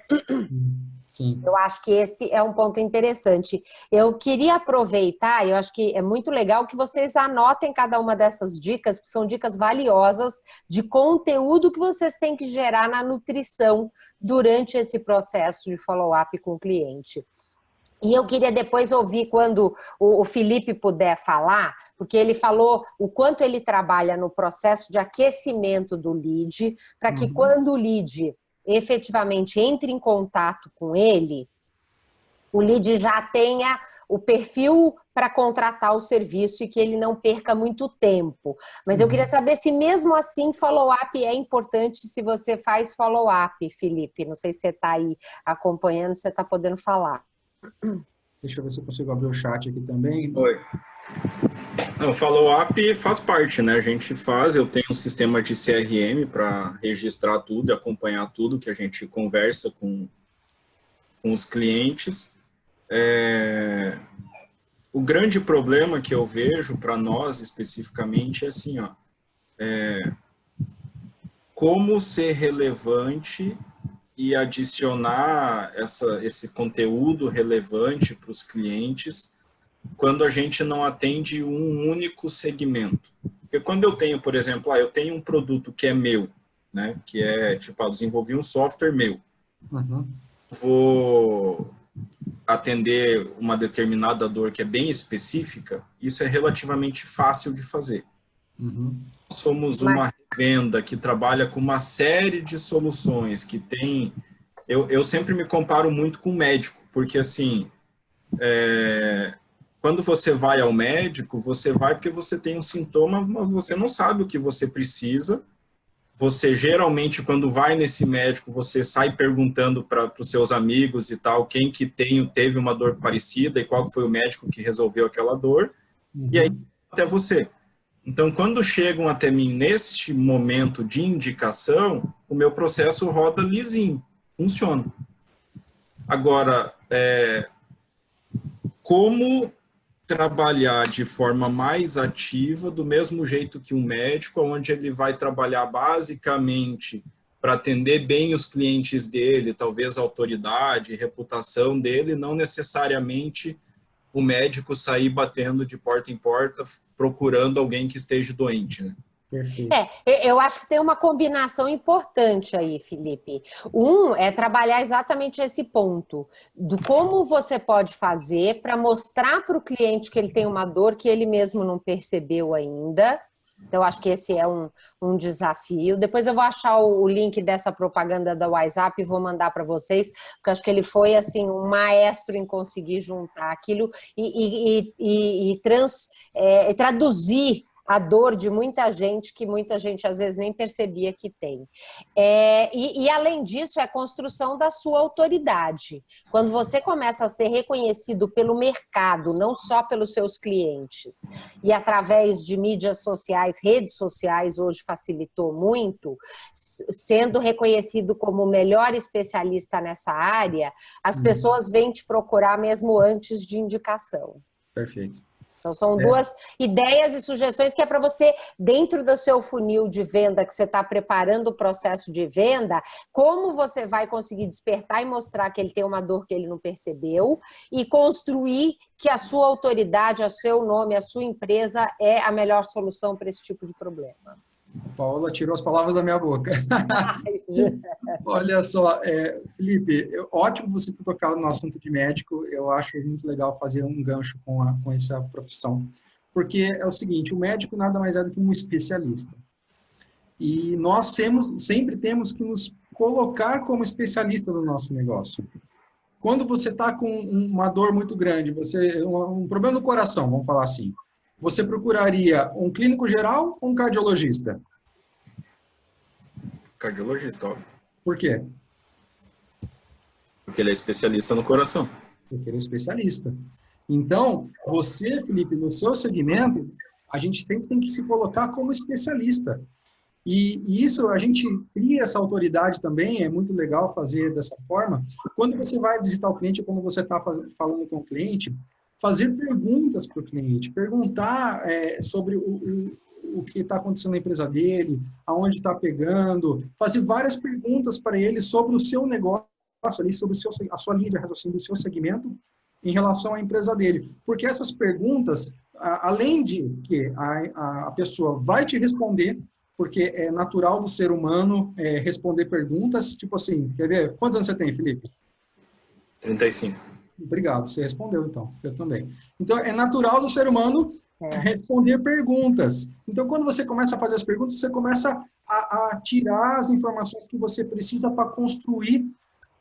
Sim. Eu acho que esse é um ponto interessante. Eu queria aproveitar, eu acho que é muito legal que vocês anotem cada uma dessas dicas, que são dicas valiosas de conteúdo que vocês têm que gerar na nutrição durante esse processo de follow-up com o cliente. E eu queria depois ouvir quando o Felipe puder falar, porque ele falou o quanto ele trabalha no processo de aquecimento do lead, para que quando o lead efetivamente entre em contato com ele, o lead já tenha o perfil para contratar o serviço e que ele não perca muito tempo. Mas eu queria saber se mesmo assim follow-up é importante, se você faz follow-up, Felipe. Não sei se você está aí acompanhando, se você está podendo falar. Deixa eu ver se eu consigo abrir o chat aqui também. Oi. O follow-up faz parte, né? A gente faz, eu tenho um sistema de CRM para registrar tudo e acompanhar tudo que a gente conversa com os clientes. O grande problema que eu vejo para nós especificamente é assim, ó, como ser relevante e adicionar esse conteúdo relevante para os clientes quando a gente não atende um único segmento. Porque quando eu tenho, por exemplo, eu tenho um produto que é meu, né, que é, tipo, eu desenvolvi um software meu. Vou atender uma determinada dor que é bem específica, isso é relativamente fácil de fazer. Somos uma revenda que trabalha com uma série de soluções, que tem... Eu sempre me comparo muito com o médico, porque assim, quando você vai ao médico, você vai porque você tem um sintoma, mas você não sabe o que você precisa. Você geralmente, quando vai nesse médico, você sai perguntando para os seus amigos e tal, quem que teve uma dor parecida e qual foi o médico que resolveu aquela dor, e aí até você. Então, quando chegam até mim neste momento de indicação, o meu processo roda lisinho, funciona. Agora, como trabalhar de forma mais ativa, do mesmo jeito que um médico, onde ele vai trabalhar basicamente para atender bem os clientes dele, talvez a autoridade, reputação dele, não necessariamente o médico sair batendo de porta em porta procurando alguém que esteja doente, né? Perfeito. Eu acho que tem uma combinação importante aí, Felipe. Um é trabalhar exatamente esse ponto, do como você pode fazer para mostrar para o cliente que ele tem uma dor que ele mesmo não percebeu ainda. Então, acho que esse é um desafio. Depois eu vou achar o link dessa propaganda da WhatsApp e vou mandar para vocês, porque acho que ele foi assim um maestro em conseguir juntar aquilo e traduzir a dor de muita gente, que muita gente às vezes nem percebia que tem. Além disso, é a construção da sua autoridade. Quando você começa a ser reconhecido pelo mercado, não só pelos seus clientes, e através de mídias sociais, redes sociais hoje facilitou muito, sendo reconhecido como o melhor especialista nessa área, as pessoas vêm te procurar mesmo antes de indicação. Perfeito. Então, são duas ideias e sugestões que é para você, dentro do seu funil de venda, que você está preparando o processo de venda, como você vai conseguir despertar e mostrar que ele tem uma dor que ele não percebeu e construir que a sua autoridade, o seu nome, a sua empresa é a melhor solução para esse tipo de problema. Paola tirou as palavras da minha boca. Olha só, Felipe, ótimo você ter tocado no assunto de médico. Eu acho muito legal fazer um gancho com essa profissão. Porque é o seguinte, o médico nada mais é do que um especialista. E nós sempre temos que nos colocar como especialista do nosso negócio. Quando você está com uma dor muito grande, um problema no coração, vamos falar assim, você procuraria um clínico geral ou um cardiologista? Cardiologista, óbvio. Por quê? Porque ele é especialista no coração. Porque ele é especialista. Então, você, Felipe, no seu segmento, a gente sempre tem que se colocar como especialista. E isso, a gente cria essa autoridade também, é muito legal fazer dessa forma. Quando você vai visitar o cliente, como você está falando com o cliente, fazer perguntas para o cliente, perguntar sobre o que está acontecendo na empresa dele, aonde está pegando, fazer várias perguntas para ele sobre o seu negócio, ali, sobre a sua linha de raciocínio do seu segmento em relação à empresa dele. Porque essas perguntas, além de que a pessoa vai te responder, porque é natural do ser humano responder perguntas, tipo assim, quer ver? Quantos anos você tem, Felipe? 35. Obrigado, você respondeu então, eu também. Então, é natural do ser humano responder perguntas. Então, quando você começa a fazer as perguntas, você começa a tirar as informações que você precisa para construir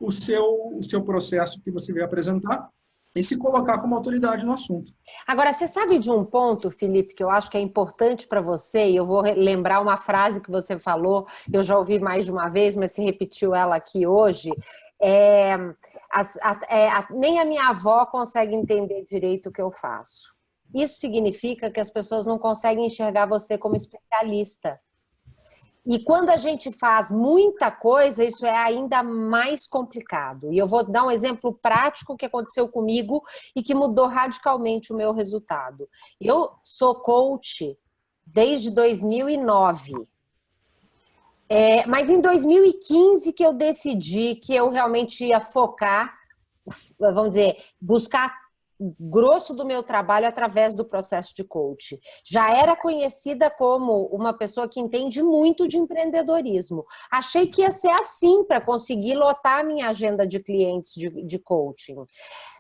o seu processo que você vai apresentar e se colocar como autoridade no assunto. Agora, você sabe de um ponto, Felipe, que eu acho que é importante para você, e eu vou lembrar uma frase que você falou, eu já ouvi mais de uma vez, mas você repetiu ela aqui hoje. Nem a minha avó consegue entender direito o que eu faço. Isso significa que as pessoas não conseguem enxergar você como especialista. E quando a gente faz muita coisa, isso é ainda mais complicado. E eu vou dar um exemplo prático que aconteceu comigo e que mudou radicalmente o meu resultado. Eu sou coach desde 2009. Mas em 2015 que eu decidi que eu realmente ia focar, vamos dizer, buscar o grosso do meu trabalho através do processo de coach. Já era conhecida como uma pessoa que entende muito de empreendedorismo. Achei que ia ser assim para conseguir lotar a minha agenda de clientes de coaching.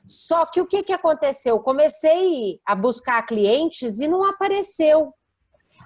Só que o que aconteceu? Comecei a buscar clientes e não apareceu.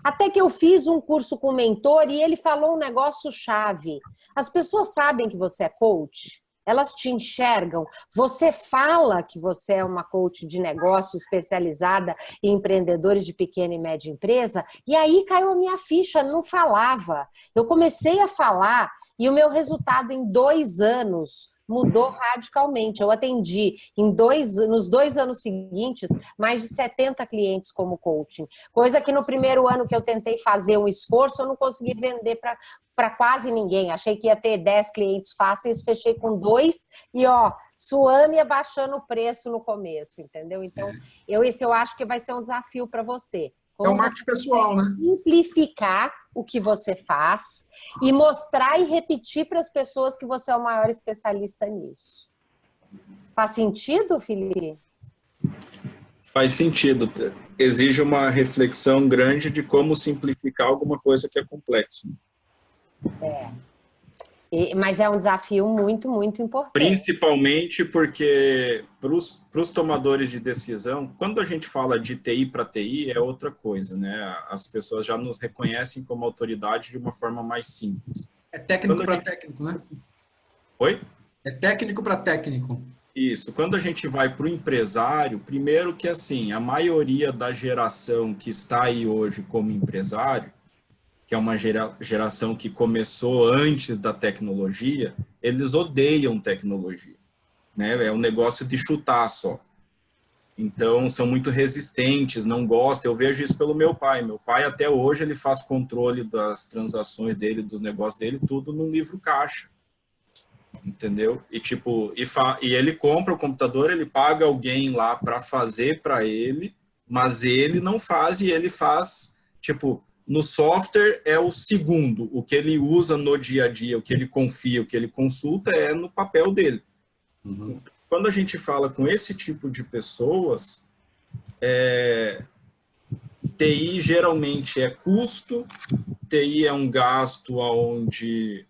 Até que eu fiz um curso com o mentor e ele falou um negócio chave. As pessoas sabem que você é coach? Elas te enxergam. Você fala que você é uma coach de negócio especializada em empreendedores de pequena e média empresa, e aí caiu a minha ficha, não falava. Eu comecei a falar e o meu resultado em 2 anos mudou radicalmente. Eu atendi nos 2 anos seguintes mais de 70 clientes como coaching. Coisa que no primeiro ano que eu tentei fazer um esforço, eu não consegui vender para quase ninguém. Achei que ia ter 10 clientes fáceis, fechei com 2 e suando e abaixando o preço no começo, entendeu? Então, eu acho que vai ser um desafio para você. É o marketing pessoal, né? Simplificar o que você faz e mostrar e repetir para as pessoas que você é o maior especialista nisso. Faz sentido, Felipe? Faz sentido. Exige uma reflexão grande de como simplificar alguma coisa que é complexo. Mas é um desafio muito, muito importante. Principalmente porque para os tomadores de decisão, quando a gente fala de TI para TI, é outra coisa, né? As pessoas já nos reconhecem como autoridade de uma forma mais simples. É técnico para técnico, né? Oi? É técnico para técnico. Isso. Quando a gente vai para o empresário, primeiro que assim, a maioria da geração que está aí hoje como empresário, que é uma geração que começou antes da tecnologia, eles odeiam tecnologia, né? É um negócio de chutar só. Então, são muito resistentes, não gostam. Eu vejo isso pelo meu pai. Meu pai, até hoje, ele faz controle das transações dele, dos negócios dele, tudo num livro caixa. Entendeu? E, e ele compra o computador, ele paga alguém lá para fazer para ele, mas ele não faz, e ele faz, no software é o segundo, o que ele usa no dia a dia, o que ele confia, o que ele consulta é no papel dele. Uhum. Quando a gente fala com esse tipo de pessoas, TI geralmente é custo, TI é um gasto onde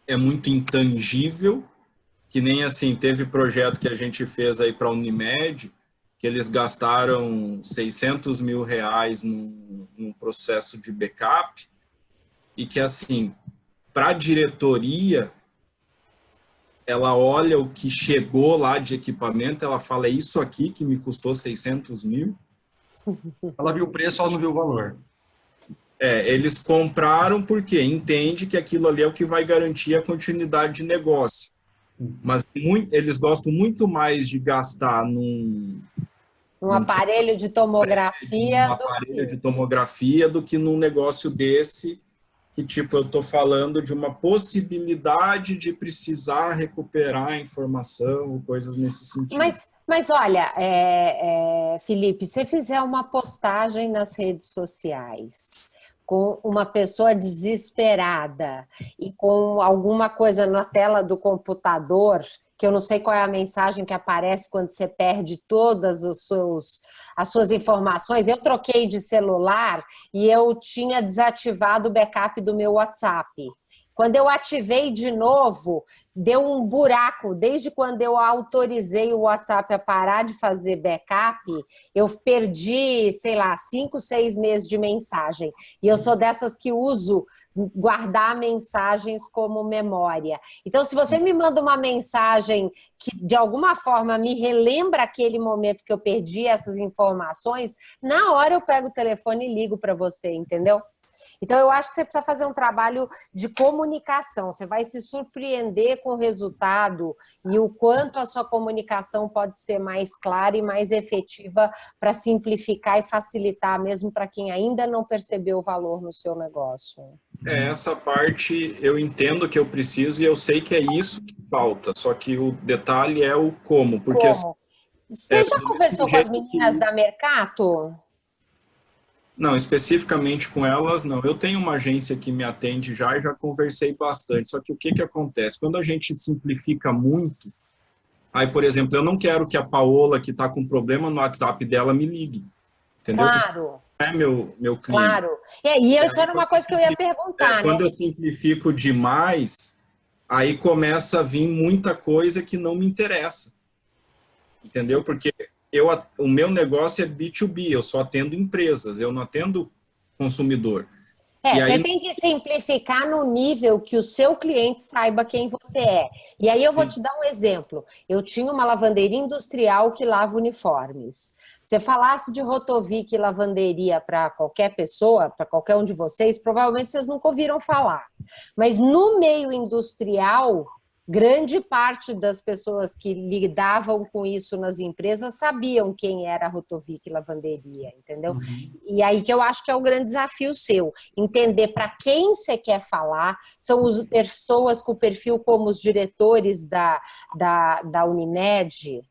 é muito intangível, que nem assim, teve projeto que a gente fez aí para a Unimed, que eles gastaram R$600 mil num processo de backup, e que, assim, para a diretoria, ela olha o que chegou lá de equipamento, ela fala, é isso aqui que me custou 600 mil? Ela viu o preço, ela não viu o valor. Eles compraram porque entende que aquilo ali é o que vai garantir a continuidade de negócio. Mas eles gostam muito mais de gastar num aparelho de tomografia. Do que num negócio desse, que eu estou falando de uma possibilidade de precisar recuperar a informação, coisas nesse sentido. Mas olha, Felipe, se fizer uma postagem nas redes sociais com uma pessoa desesperada e com alguma coisa na tela do computador, que eu não sei qual é a mensagem que aparece quando você perde todas as suas informações. Eu troquei de celular e eu tinha desativado o backup do meu WhatsApp. Quando eu ativei de novo, deu um buraco. Desde quando eu autorizei o WhatsApp a parar de fazer backup, eu perdi, sei lá, 5, 6 meses de mensagem. E eu sou dessas que uso guardar mensagens como memória. Então, se você me manda uma mensagem que, de alguma forma, me relembra aquele momento que eu perdi essas informações, na hora eu pego o telefone e ligo para você, entendeu? Então, eu acho que você precisa fazer um trabalho de comunicação. Você vai se surpreender com o resultado e o quanto a sua comunicação pode ser mais clara e mais efetiva para simplificar e facilitar, mesmo para quem ainda não percebeu o valor no seu negócio. Essa parte eu entendo que eu preciso e eu sei que é isso que falta. Só que o detalhe é o como. Porque Como? Você já conversou com as meninas da Mercato? Não, especificamente com elas, não. Eu tenho uma agência que me atende já e já conversei bastante. Só que o que acontece? Quando a gente simplifica muito, aí, por exemplo, eu não quero que a Paola, que está com problema no WhatsApp dela, me ligue. Entendeu? Claro. Porque não é meu cliente. Claro. E isso era uma coisa que eu ia perguntar, né? Quando eu simplifico demais, aí começa a vir muita coisa que não me interessa. Entendeu? Porque o meu negócio é B2B, eu só atendo empresas, eu não atendo consumidor. Você aí, tem que simplificar no nível que o seu cliente saiba quem você é. E aí eu vou te dar um exemplo. Eu tinha uma lavanderia industrial que lava uniformes. Se falasse de Rotovic e lavanderia para qualquer pessoa, para qualquer um de vocês, provavelmente vocês nunca ouviram falar. Mas no meio industrial, grande parte das pessoas que lidavam com isso nas empresas sabiam quem era a Rotovic Lavanderia, entendeu? Uhum. E aí que eu acho que é o grande desafio seu, entender para quem você quer falar, são as pessoas com perfil como os diretores da Unimed.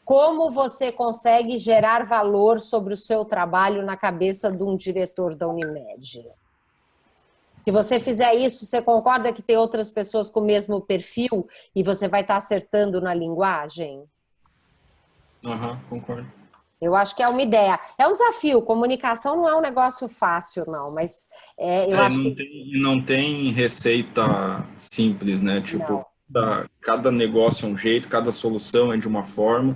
Como você consegue gerar valor sobre o seu trabalho na cabeça de um diretor da Unimed? Se você fizer isso, você concorda que tem outras pessoas com o mesmo perfil e você vai estar acertando na linguagem? Concordo. Eu acho que é uma ideia. É um desafio. Comunicação não é um negócio fácil, não, mas eu acho que... Não tem receita simples, né? Tipo, cada negócio é um jeito, cada solução é de uma forma.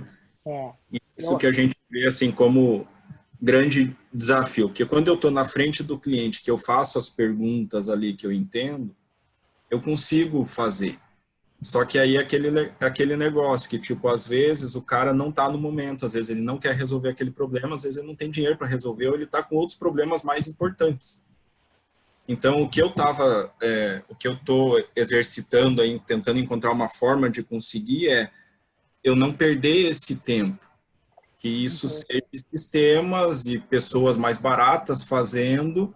Isso que a gente vê assim como grande desafio, porque quando eu estou na frente do cliente, que eu faço as perguntas ali que eu entendo, eu consigo fazer. Só que aí é aquele negócio que, tipo, às vezes o cara não está no momento, às vezes ele não quer resolver aquele problema, às vezes ele não tem dinheiro para resolver, ou ele está com outros problemas mais importantes. Então, o que eu estou exercitando aí, tentando encontrar uma forma de conseguir eu não perder esse tempo. Que isso seja sistemas e pessoas mais baratas fazendo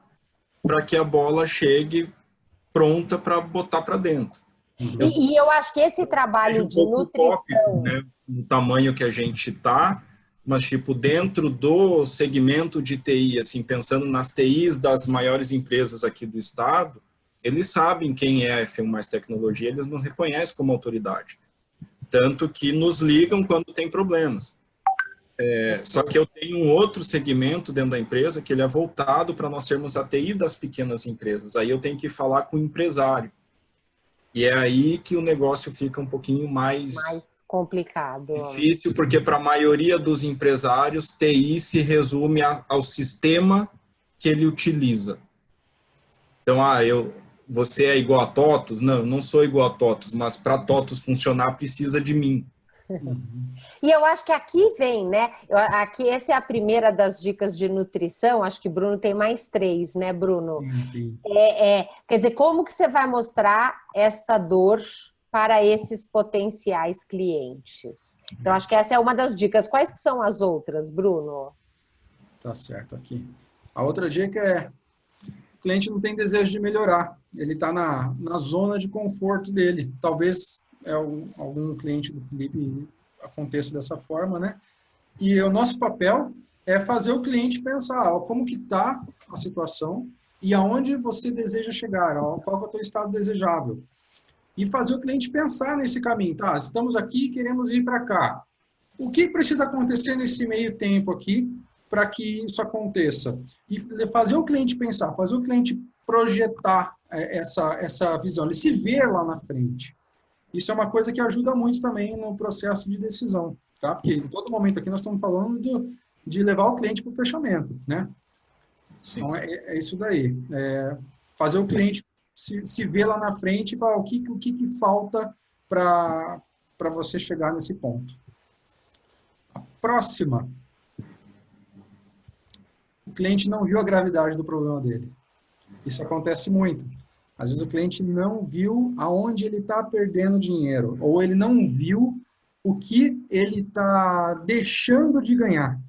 para que a bola chegue pronta para botar para dentro. E eu acho que esse trabalho de nutrição... Tópico, né, no tamanho que a gente está, mas tipo, dentro do segmento de TI, assim, pensando nas TIs das maiores empresas aqui do estado, eles sabem quem é a F1 Mais Tecnologia, eles nos reconhecem como autoridade. Tanto que nos ligam quando tem problemas. Só que eu tenho um outro segmento dentro da empresa que ele é voltado para nós sermos a TI das pequenas empresas. Aí eu tenho que falar com o empresário. E é aí que o negócio fica um pouquinho mais complicado. Difícil, porque para a maioria dos empresários, TI se resume ao sistema que ele utiliza. Então, você é igual a TOTUS? Não, eu não sou igual a TOTUS, mas para TOTUS funcionar precisa de mim. E eu acho que aqui vem, né? Aqui essa é a primeira das dicas de nutrição. Acho que Bruno tem mais 3, né, Bruno? Sim. Quer dizer, como que você vai mostrar esta dor para esses potenciais clientes? Então, acho que essa é uma das dicas. Quais que são as outras, Bruno? Tá certo aqui. A outra dica é: o cliente não tem desejo de melhorar. Ele está na zona de conforto dele. Talvez algum cliente do Felipe aconteça dessa forma, né? E o nosso papel é fazer o cliente pensar como que está a situação e aonde você deseja chegar, qual é o teu estado desejável. E fazer o cliente pensar nesse caminho, tá? Estamos aqui, queremos ir para cá. O que precisa acontecer nesse meio tempo aqui para que isso aconteça? E fazer o cliente pensar, fazer o cliente projetar essa visão, ele se vê lá na frente. Isso é uma coisa que ajuda muito também no processo de decisão, tá? Porque em todo momento aqui nós estamos falando de levar o cliente para o fechamento, né? Sim. Então, é isso daí. Fazer o cliente se ver lá na frente e falar o que falta para você chegar nesse ponto. A próxima. O cliente não viu a gravidade do problema dele. Isso acontece muito. Às vezes o cliente não viu aonde ele está perdendo dinheiro, ou ele não viu o que ele está deixando de ganhar.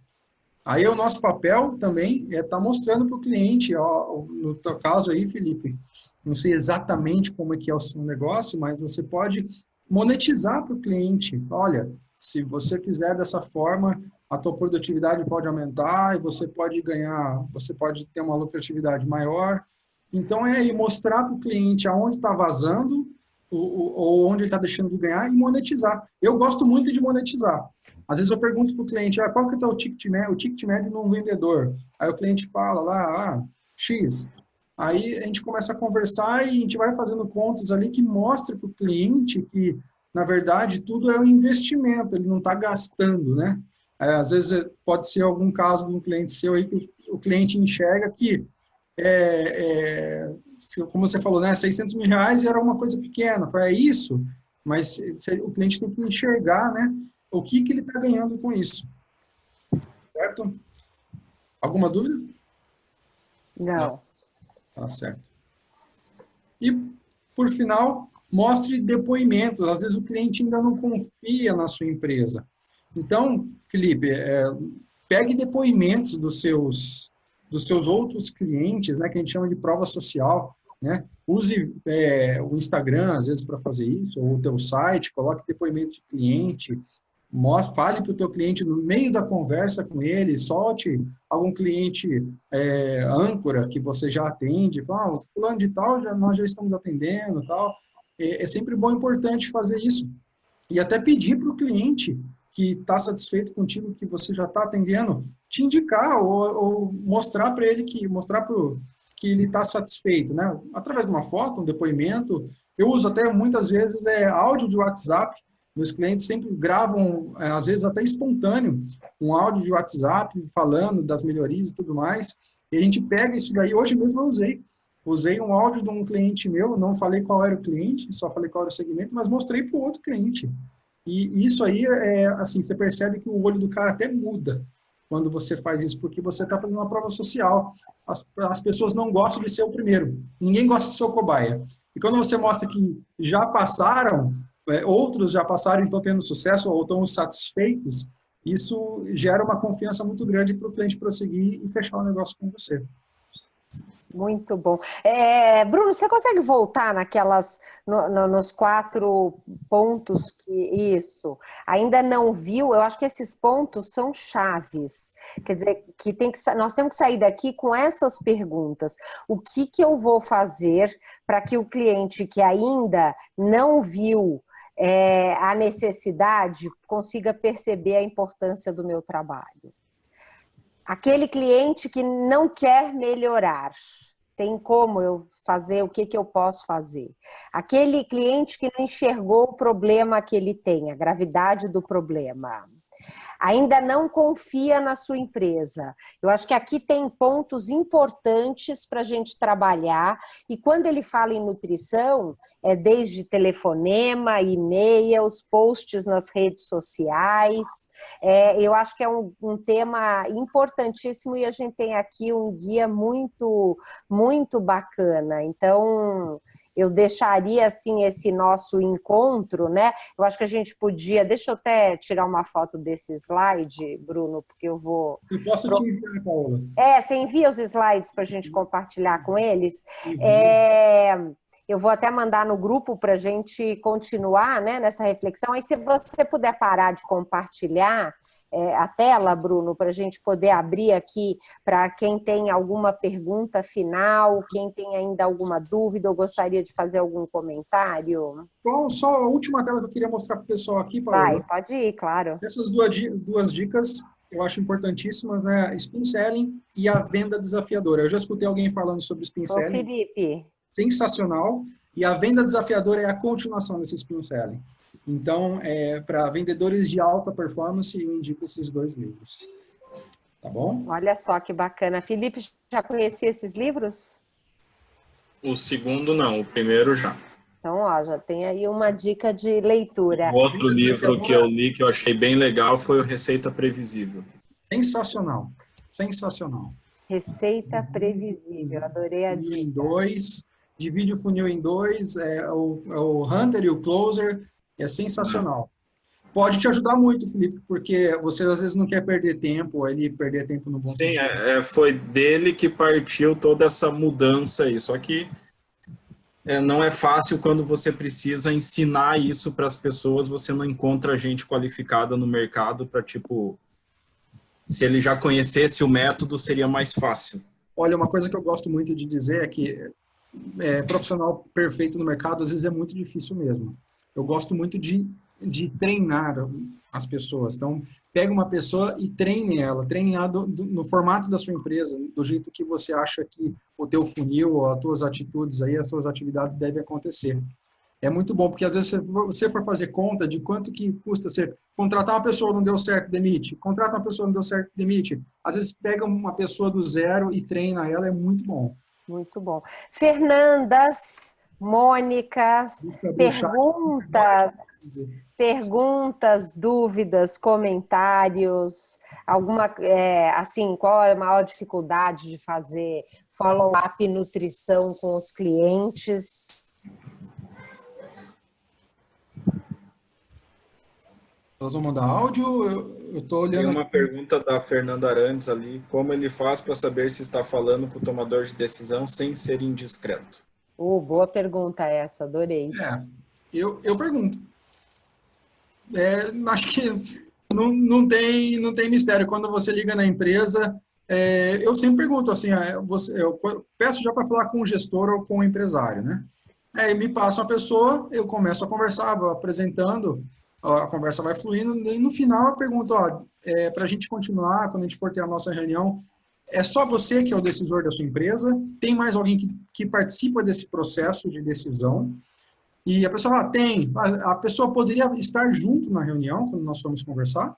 Aí o nosso papel também é estar mostrando para o cliente, ó, no teu caso aí, Felipe, não sei exatamente como é que é o seu negócio, mas você pode monetizar para o cliente. Olha, se você fizer dessa forma, a tua produtividade pode aumentar e você pode ganhar, você pode ter uma lucratividade maior. Então, é mostrar para o cliente aonde está vazando ou onde ele está deixando de ganhar e monetizar. Eu gosto muito de monetizar. Às vezes eu pergunto para o cliente, qual que é o ticket médio de um vendedor? Aí o cliente fala lá, X. Aí a gente começa a conversar e a gente vai fazendo contas ali que mostra para o cliente que, na verdade, tudo é um investimento, ele não está gastando, né? Às vezes pode ser algum caso de um cliente seu aí que o cliente enxerga que como você falou, né, 600 mil reais era uma coisa pequena, é isso, mas o cliente tem que enxergar, né, o que ele está ganhando com isso. Certo? Alguma dúvida? Não. Tá certo. E, por final, mostre depoimentos. Às vezes o cliente ainda não confia na sua empresa. Então, Felipe, pegue depoimentos dos seus outros clientes, né, que a gente chama de prova social, né? Use o Instagram, às vezes, para fazer isso, ou o teu site, coloque depoimento de cliente, fale para o teu cliente no meio da conversa com ele, solte algum cliente âncora que você já atende, fala, fulano de tal, nós já estamos atendendo, tal. É sempre bom e importante fazer isso. E até pedir para o cliente que está satisfeito contigo, que você já está atendendo, te indicar ou mostrar para ele que ele está satisfeito, né? Através de uma foto, um depoimento. Eu uso até muitas vezes áudio de WhatsApp. Meus clientes sempre gravam, às vezes até espontâneo, um áudio de WhatsApp falando das melhorias e tudo mais. E a gente pega isso daí. Hoje mesmo eu usei um áudio de um cliente meu, não falei qual era o cliente, só falei qual era o segmento, mas mostrei para o outro cliente. E isso aí, assim, você percebe que o olho do cara até muda quando você faz isso, porque você está fazendo uma prova social. As pessoas não gostam de ser o primeiro. Ninguém gosta de ser o cobaia. E quando você mostra que já passaram, outros já passaram e estão tendo sucesso ou estão satisfeitos, isso gera uma confiança muito grande para o cliente prosseguir e fechar o negócio com você. Muito bom. Bruno, você consegue voltar nos 4 pontos que isso ainda não viu? Eu acho que esses pontos são chaves. Quer dizer, nós temos que sair daqui com essas perguntas. O que eu vou fazer para que o cliente que ainda não viu a necessidade consiga perceber a importância do meu trabalho? Aquele cliente que não quer melhorar, tem como eu fazer, o que eu posso fazer? Aquele cliente que não enxergou o problema que ele tem, a gravidade do problema, ainda não confia na sua empresa. Eu acho que aqui tem pontos importantes para a gente trabalhar, e quando ele fala em nutrição, desde telefonema, e-mails, posts nas redes sociais, eu acho que é um tema importantíssimo e a gente tem aqui um guia muito, muito bacana. Então, eu deixaria, assim, esse nosso encontro, né? Eu acho que a gente podia... Deixa eu até tirar uma foto desse slide, Bruno, porque eu vou... Eu posso te enviar, Paola. Você envia os slides para a gente compartilhar com eles. Eu vou até mandar no grupo para a gente continuar, né, nessa reflexão. Aí, se você puder parar de compartilhar a tela, Bruno, para a gente poder abrir aqui para quem tem alguma pergunta final, quem tem ainda alguma dúvida ou gostaria de fazer algum comentário. Bom, só a última tela que eu queria mostrar para o pessoal aqui, Paola. Vai, pode ir, claro. Essas duas dicas eu acho importantíssimas, né? Spin Selling e a venda desafiadora. Eu já escutei alguém falando sobre Spin Selling. Ô, Felipe, sensacional, e a venda desafiadora é a continuação desse spin selling. Então, para vendedores de alta performance, eu indico esses 2 livros. Tá bom? Olha só que bacana. Felipe, já conhecia esses livros? O segundo não, o primeiro já. Então, ó, já tem aí uma dica de leitura. O outro livro que eu li, que eu achei bem legal, foi o Receita Previsível. Sensacional. Sensacional. Receita Previsível, adorei a dica. Em 2, divide o funil em 2, o Hunter e o Closer, é sensacional. Pode te ajudar muito, Felipe, porque você às vezes não quer perder tempo, ele perder tempo no bom Sim, sentido. foi dele que partiu toda essa mudança aí, só que não é fácil quando você precisa ensinar isso para as pessoas, você não encontra gente qualificada no mercado para, tipo, se ele já conhecesse o método, seria mais fácil. Olha, uma coisa que eu gosto muito de dizer é que profissional perfeito no mercado, às vezes é muito difícil mesmo. Eu gosto muito de treinar as pessoas. Então, pega uma pessoa e treine ela no formato da sua empresa, do jeito que você acha que o teu funil, as tuas atitudes aí, as suas atividades devem acontecer. É muito bom, porque às vezes se você for fazer conta de quanto que custa você contratar uma pessoa, não deu certo, demite. Contrata uma pessoa, não deu certo, demite. Às vezes pega uma pessoa do zero e treina ela, é muito bom. Muito bom. Fernandas, Mônicas, perguntas, dúvidas, comentários, assim, qual é a maior dificuldade de fazer follow-up nutrição com os clientes? Elas vão mandar áudio? Eu estou olhando. Tem uma pergunta da Fernanda Arantes ali, como ele faz para saber se está falando com o tomador de decisão sem ser indiscreto? Boa pergunta essa, adorei. Eu pergunto. Acho que não tem mistério. Quando você liga na empresa, eu sempre pergunto assim, eu peço já para falar com o gestor ou com o empresário, né? Aí me passa uma pessoa, eu começo a conversar, vou apresentando, a conversa vai fluindo, e no final eu pergunto, para a gente continuar, quando a gente for ter a nossa reunião, é só você que é o decisor da sua empresa? Tem mais alguém que participa desse processo de decisão? E a pessoa fala, tem. A pessoa poderia estar junto na reunião, quando nós formos conversar.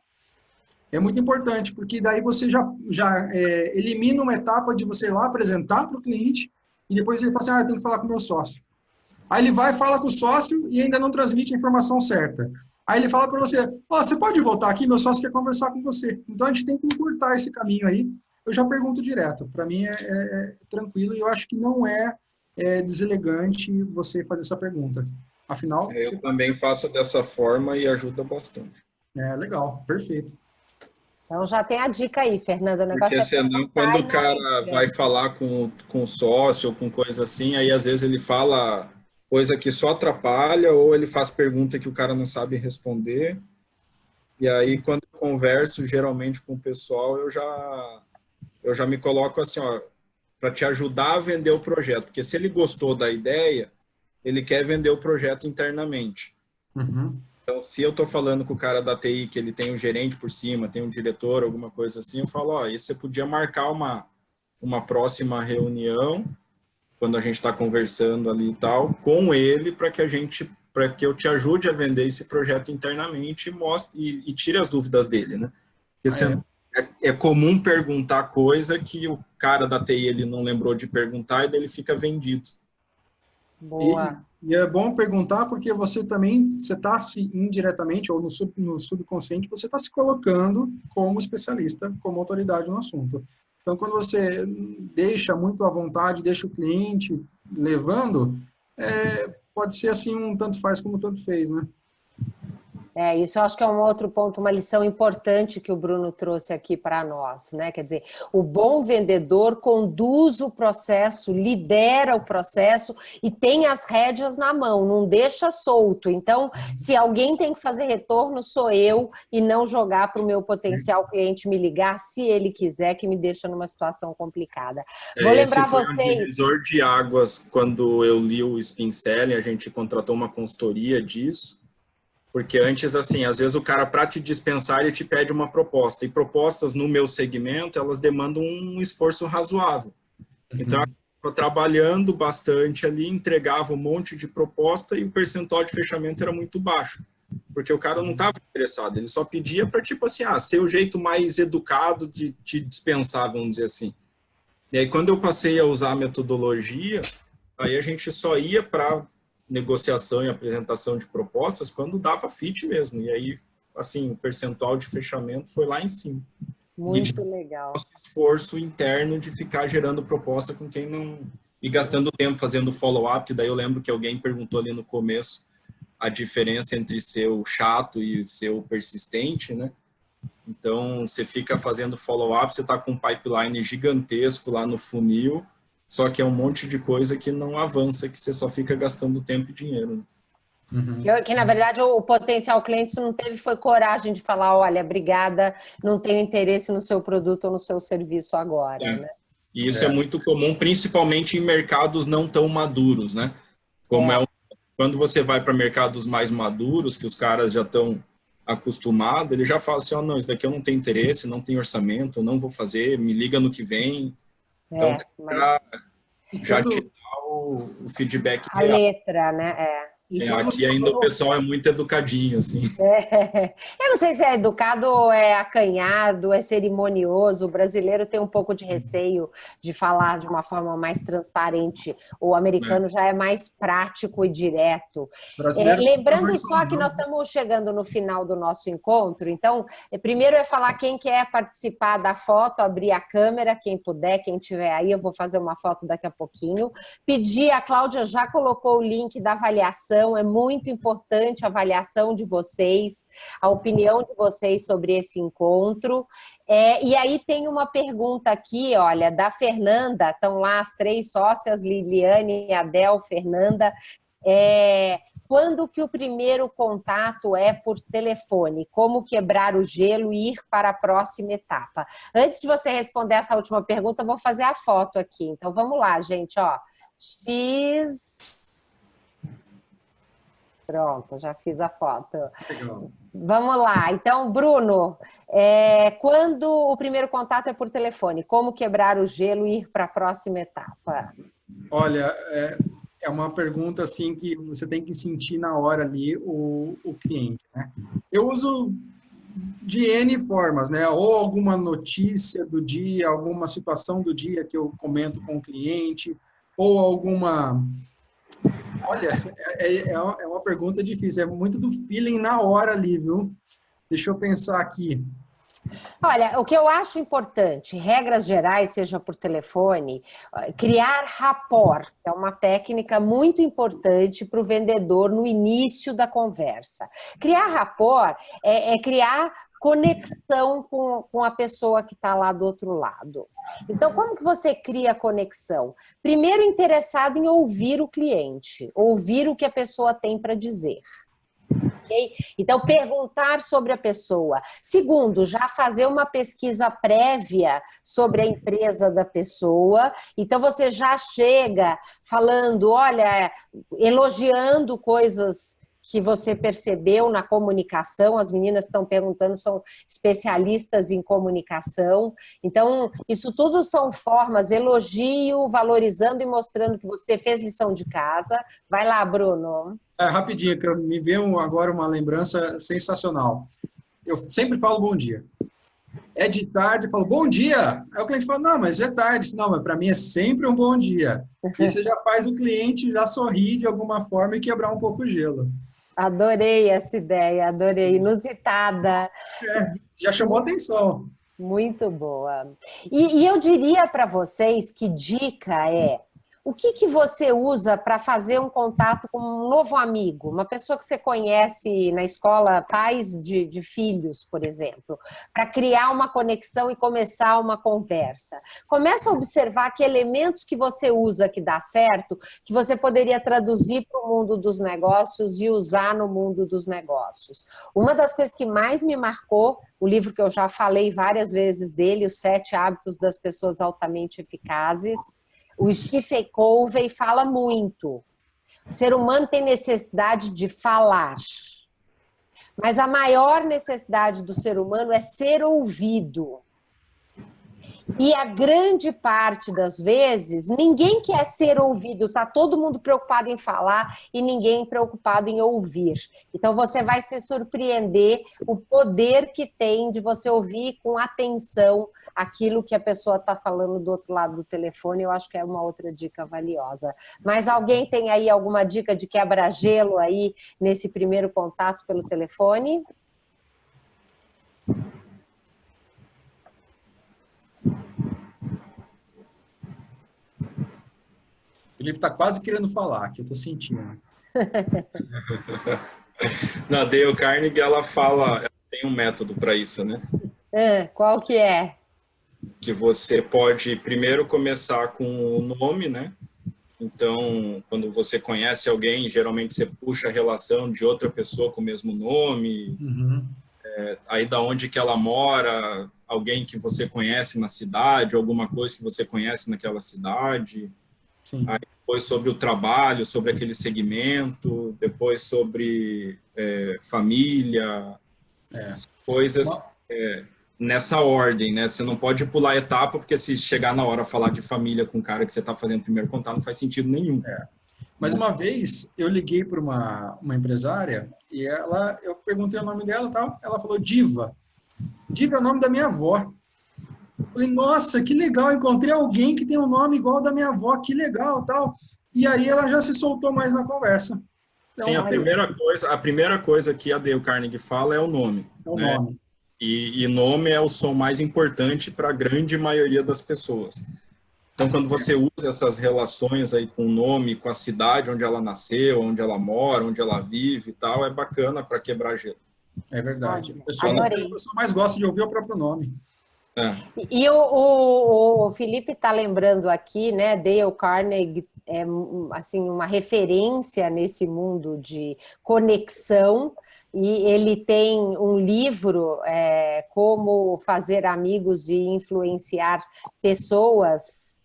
É muito importante, porque daí você já elimina uma etapa de você ir lá apresentar para o cliente e depois ele fala assim, eu tenho que falar com o meu sócio. Aí ele vai, fala com o sócio e ainda não transmite a informação certa. Aí ele fala para você, você pode voltar aqui, meu sócio quer conversar com você. Então a gente tem que encurtar esse caminho aí. Eu já pergunto direto. Para mim é tranquilo e eu acho que não é deselegante você fazer essa pergunta. Afinal... Eu também faço dessa forma e ajuda bastante. Legal, perfeito. Então já tem a dica aí, Fernanda. O negócio porque senão, quando o cara vai falar com o sócio ou com coisa assim, aí às vezes ele fala coisa que só atrapalha ou ele faz pergunta que o cara não sabe responder. E aí, quando eu converso geralmente com o pessoal, eu já me coloco assim, para te ajudar a vender o projeto. Porque se ele gostou da ideia, ele quer vender o projeto internamente. Uhum. Então, se eu estou falando com o cara da TI, que ele tem um gerente por cima, tem um diretor, alguma coisa assim, eu falo, isso você podia marcar uma próxima reunião, quando a gente está conversando ali e tal, com ele, para que eu te ajude a vender esse projeto internamente e mostre e tire as dúvidas dele, né? Porque é comum perguntar coisa que o cara da TI ele não lembrou de perguntar e daí ele fica vendido. Boa. E é bom perguntar porque você está indiretamente ou no subconsciente, você está se colocando como especialista, como autoridade no assunto. Então, quando você deixa muito à vontade, deixa o cliente levando, pode ser assim um tanto faz como tanto fez, né? Isso eu acho que é um outro ponto, uma lição importante que o Bruno trouxe aqui para nós, né? Quer dizer, o bom vendedor conduz o processo, lidera o processo e tem as rédeas na mão, não deixa solto. Então, se alguém tem que fazer retorno, sou eu e não jogar para o meu potencial cliente me ligar, se ele quiser, que me deixa numa situação complicada. Vou lembrar vocês... Esse foi um divisor de águas quando eu li o Spin Selling, a gente contratou uma consultoria disso. Porque antes, assim, às vezes o cara, para te dispensar, ele te pede uma proposta. E propostas no meu segmento, elas demandam um esforço razoável. Então, trabalhando bastante ali, entregava um monte de proposta e o percentual de fechamento era muito baixo, porque o cara não estava interessado, ele só pedia para, tipo assim, ser o jeito mais educado de te dispensar, vamos dizer assim. E aí, quando eu passei a usar a metodologia, aí a gente só ia para negociação e apresentação de propostas quando dava fit mesmo, e aí, assim, o percentual de fechamento foi lá em cima. Muito legal. Nosso esforço interno de ficar gerando proposta com quem não... E gastando tempo fazendo follow-up, que daí eu lembro que alguém perguntou ali no começo a diferença entre ser o chato e ser o persistente, né? Então, você fica fazendo follow-up, você está com um pipeline gigantesco lá no funil, só que é um monte de coisa que não avança, que você só fica gastando tempo e dinheiro, né? Que, na verdade, o potencial cliente não teve foi coragem de falar, olha, obrigada, não tenho interesse no seu produto ou no seu serviço agora, né? E isso é muito comum, principalmente em mercados não tão maduros, né? Como quando você vai para mercados mais maduros, que os caras já estão acostumados, ele já fala assim, não, isso daqui eu não tenho interesse, não tenho orçamento, não vou fazer, me liga no que vem. Então, já te dá o feedback a real. Letra, né? Aqui ainda o pessoal é muito educadinho, assim. Eu não sei se é educado ou é acanhado, é cerimonioso. O brasileiro tem um pouco de receio de falar de uma forma mais transparente. O americano já é mais prático e direto. Lembrando só que nós estamos chegando no final do nosso encontro, então, primeiro é falar quem quer participar da foto, abrir a câmera, quem puder, quem tiver aí, eu vou fazer uma foto daqui a pouquinho. Pedir, a Cláudia já colocou o link da avaliação. É muito importante a avaliação de vocês, a opinião de vocês sobre esse encontro. E aí tem uma pergunta aqui, olha, da Fernanda, estão lá as 3 sócias, Liliane, Adel, Fernanda. Quando que o primeiro contato é por telefone? Como quebrar o gelo e ir para a próxima etapa? Antes de você responder essa última pergunta, eu vou fazer a foto aqui. Então, vamos lá, gente, ó. Pronto, já fiz a foto. Legal. Vamos lá. Então, Bruno, quando o primeiro contato é por telefone, como quebrar o gelo e ir para a próxima etapa? Olha, é uma pergunta assim que você tem que sentir na hora ali o cliente, né? Eu uso de N formas, né? Ou alguma notícia do dia, alguma situação do dia que eu comento com o cliente, ou alguma... Olha, é uma pergunta difícil, é muito do feeling na hora ali, viu? Deixa eu pensar aqui. Olha, o que eu acho importante, regras gerais, seja por telefone, criar rapport, é uma técnica muito importante para o vendedor no início da conversa. Criar rapport é criar conexão com a pessoa que está lá do outro lado. Então, como que você cria conexão? Primeiro, interessado em ouvir o cliente, ouvir o que a pessoa tem para dizer. Okay? Então, perguntar sobre a pessoa. Segundo, já fazer uma pesquisa prévia sobre a empresa da pessoa. Então, você já chega falando, olha, elogiando coisas que você percebeu na comunicação. As meninas estão perguntando, são especialistas em comunicação. Então, isso tudo são formas, elogio, valorizando e mostrando que você fez lição de casa. Vai lá, Bruno. Rapidinho, que me veio agora uma lembrança sensacional. Eu sempre falo bom dia. É de tarde, eu falo bom dia. Aí o cliente fala, não, mas é tarde. Não, mas para mim é sempre um bom dia. E você já faz o cliente já sorrir de alguma forma e quebrar um pouco o gelo. Adorei essa ideia, adorei. Inusitada. Já chamou atenção. Muito boa. E eu diria para vocês que dica é: o que você usa para fazer um contato com um novo amigo? Uma pessoa que você conhece na escola, pais de filhos, por exemplo, para criar uma conexão e começar uma conversa. Começa a observar que elementos que você usa que dá certo, que você poderia traduzir para o mundo dos negócios e usar no mundo dos negócios. Uma das coisas que mais me marcou, o livro que eu já falei várias vezes dele, Os 7 Hábitos das Pessoas Altamente Eficazes, o Stephen Covey fala muito. O ser humano tem necessidade de falar. Mas a maior necessidade do ser humano é ser ouvido. E a grande parte das vezes, ninguém quer ser ouvido, tá todo mundo preocupado em falar e ninguém preocupado em ouvir. Então você vai se surpreender o poder que tem de você ouvir com atenção aquilo que a pessoa está falando do outro lado do telefone. Eu acho que é uma outra dica valiosa. Mas alguém tem aí alguma dica de quebra-gelo aí nesse primeiro contato pelo telefone? Felipe está quase querendo falar, que eu estou sentindo. Na Dale Carnegie, ela fala, ela tem um método para isso, né? Qual que é? Que você pode primeiro começar com o nome, né? Então, quando você conhece alguém, geralmente você puxa a relação de outra pessoa com o mesmo nome, aí da onde que ela mora, alguém que você conhece na cidade, alguma coisa que você conhece naquela cidade. Sim. Aí depois sobre o trabalho, sobre aquele segmento, depois sobre família, coisas nessa ordem, né? Você não pode pular a etapa, porque se chegar na hora falar de família com o cara que você está fazendo primeiro contato, não faz sentido nenhum. Mas uma vez eu liguei para uma empresária e eu perguntei o nome dela e tal, ela falou Diva. Diva é o nome da minha avó. Eu falei, nossa, que legal, encontrei alguém que tem um nome igual ao da minha avó, que legal, tal. E aí ela já se soltou mais na conversa. Então, sim, a primeira coisa que a Dale Carnegie fala é o nome. É o né? nome. E nome é o som mais importante para a grande maioria das pessoas. Então, quando você usa essas relações aí com o nome, com a cidade onde ela nasceu, onde ela mora, onde ela vive e tal, é bacana para quebrar gelo. É verdade. Adorei. A pessoa mais gosta de ouvir o próprio nome. E o Felipe está lembrando aqui, né? Dale Carnegie é assim, uma referência nesse mundo de conexão, e ele tem um livro, Como Fazer Amigos e Influenciar Pessoas.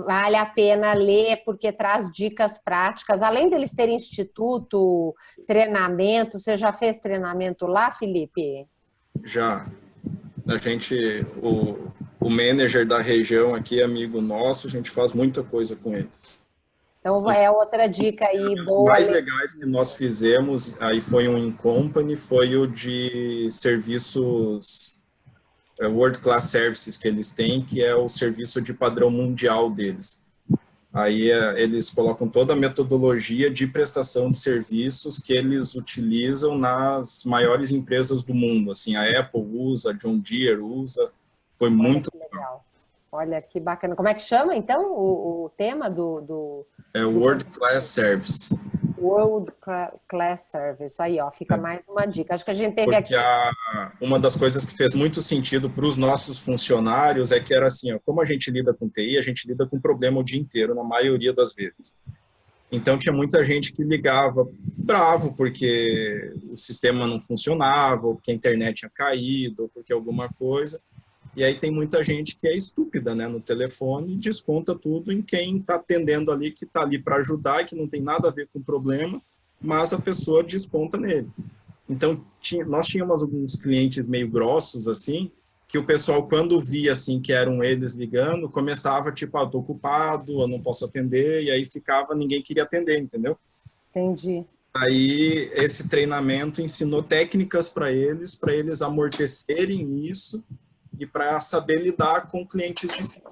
Vale a pena ler, porque traz dicas práticas. Além deles terem instituto, treinamento, você já fez treinamento lá, Felipe? Já. A gente, o manager da região aqui, amigo nosso, a gente faz muita coisa com eles. Então é outra dica aí boa. Os mais legais que nós fizemos, aí foi um in-company, foi o de serviços World Class Services que eles têm, que é o serviço de padrão mundial deles. Aí eles colocam toda a metodologia de prestação de serviços que eles utilizam nas maiores empresas do mundo. Assim, a Apple usa, a John Deere usa, foi muito legal. Olha que bacana. Como é que chama, então, o tema do... World Class Service. World Class Service. Aí, ó, fica mais uma dica. Acho que a gente teve porque uma das coisas que fez muito sentido para os nossos funcionários é que era assim, ó, como a gente lida com TI, a gente lida com problema o dia inteiro, na maioria das vezes. Então, tinha muita gente que ligava bravo porque o sistema não funcionava, ou porque a internet tinha caído, ou porque alguma coisa. E aí tem muita gente que é estúpida, né, no telefone e desconta tudo em quem está atendendo ali, que está ali para ajudar e que não tem nada a ver com o problema, mas a pessoa desconta nele. Então, nós tínhamos alguns clientes meio grossos, assim, que o pessoal, quando via, assim, que eram eles ligando, começava, tipo, eu tô ocupado, eu não posso atender, e aí ficava, ninguém queria atender, entendeu? Entendi. Aí, esse treinamento ensinou técnicas para eles amortecerem isso e para saber lidar com clientes difíceis.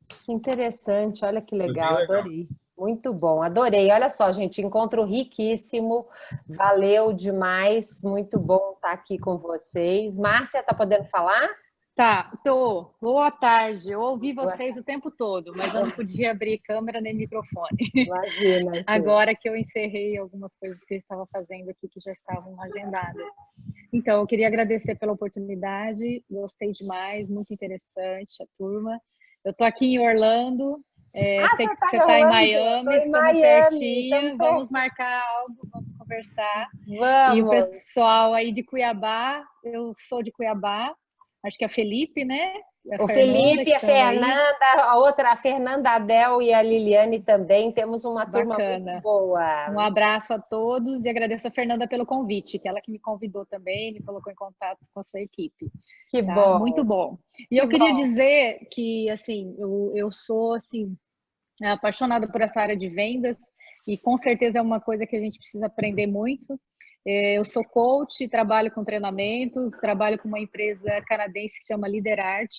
Que interessante, olha que legal, adorei. Muito bom, adorei. Olha só, gente, encontro riquíssimo, valeu demais, muito bom estar aqui com vocês. Márcia, tá podendo falar? Tá, tô. Boa tarde. Eu ouvi vocês o tempo todo, mas eu não podia abrir câmera nem microfone. Imagina. Sim. Agora que eu encerrei algumas coisas que eu estava fazendo aqui que já estavam agendadas. Então, eu queria agradecer pela oportunidade, gostei demais, muito interessante a turma. Eu tô aqui em Orlando, sei que você está em Miami, estamos pertinho, vamos marcar algo, vamos conversar. Vamos. E o pessoal aí de Cuiabá, eu sou de Cuiabá, acho que é Felipe, né? O Felipe, a Fernanda, a Fernanda Adel e a Liliane também. Temos uma turma muito boa. Um abraço a todos e agradeço a Fernanda pelo convite, que ela que me convidou também, me colocou em contato com a sua equipe. Que bom. Muito bom. E eu queria dizer que, assim, eu sou, assim, apaixonada por essa área de vendas e com certeza é uma coisa que a gente precisa aprender muito. Eu sou coach, trabalho com treinamentos, trabalho com uma empresa canadense que se chama Liderart,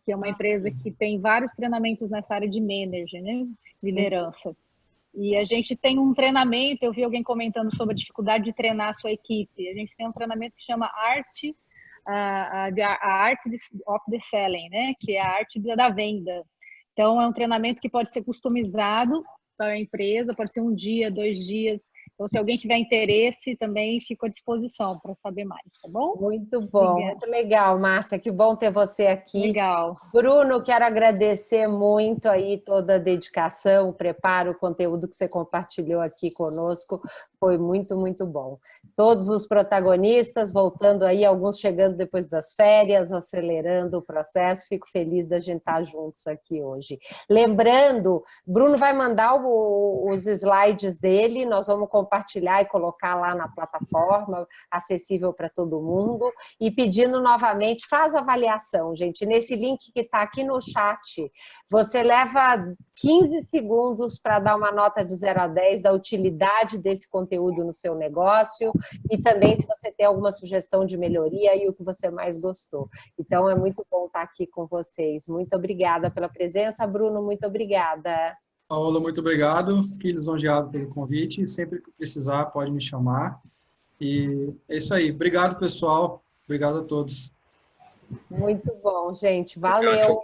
que é uma empresa que tem vários treinamentos nessa área de manager, né? Liderança. E a gente tem um treinamento, eu vi alguém comentando sobre a dificuldade de treinar a sua equipe. A gente tem um treinamento que chama a Art of the Selling, né? Que é a arte da venda. Então, é um treinamento que pode ser customizado para a empresa, pode ser 1 dia, 2 dias. Então, se alguém tiver interesse, também fico à disposição para saber mais, tá bom? Muito bom, obrigada. Muito legal, Márcia, que bom ter você aqui. Legal. Bruno, quero agradecer muito aí toda a dedicação, o preparo, o conteúdo que você compartilhou aqui conosco, foi muito, muito bom. Todos os protagonistas, voltando aí, alguns chegando depois das férias, acelerando o processo, fico feliz da gente estar juntos aqui hoje. Lembrando, Bruno vai mandar os slides dele, nós vamos compartilhar e colocar lá na plataforma, acessível para todo mundo, e pedindo novamente, faz avaliação, gente, nesse link que está aqui no chat, você leva 15 segundos para dar uma nota de 0 a 10 da utilidade desse conteúdo no seu negócio e também se você tem alguma sugestão de melhoria e o que você mais gostou. Então, é muito bom estar aqui com vocês. Muito obrigada pela presença, Bruno, muito obrigada. Paola, muito obrigado. Fiquei lisonjeado pelo convite. Sempre que precisar, pode me chamar. E é isso aí. Obrigado, pessoal. Obrigado a todos. Muito bom, gente. Valeu.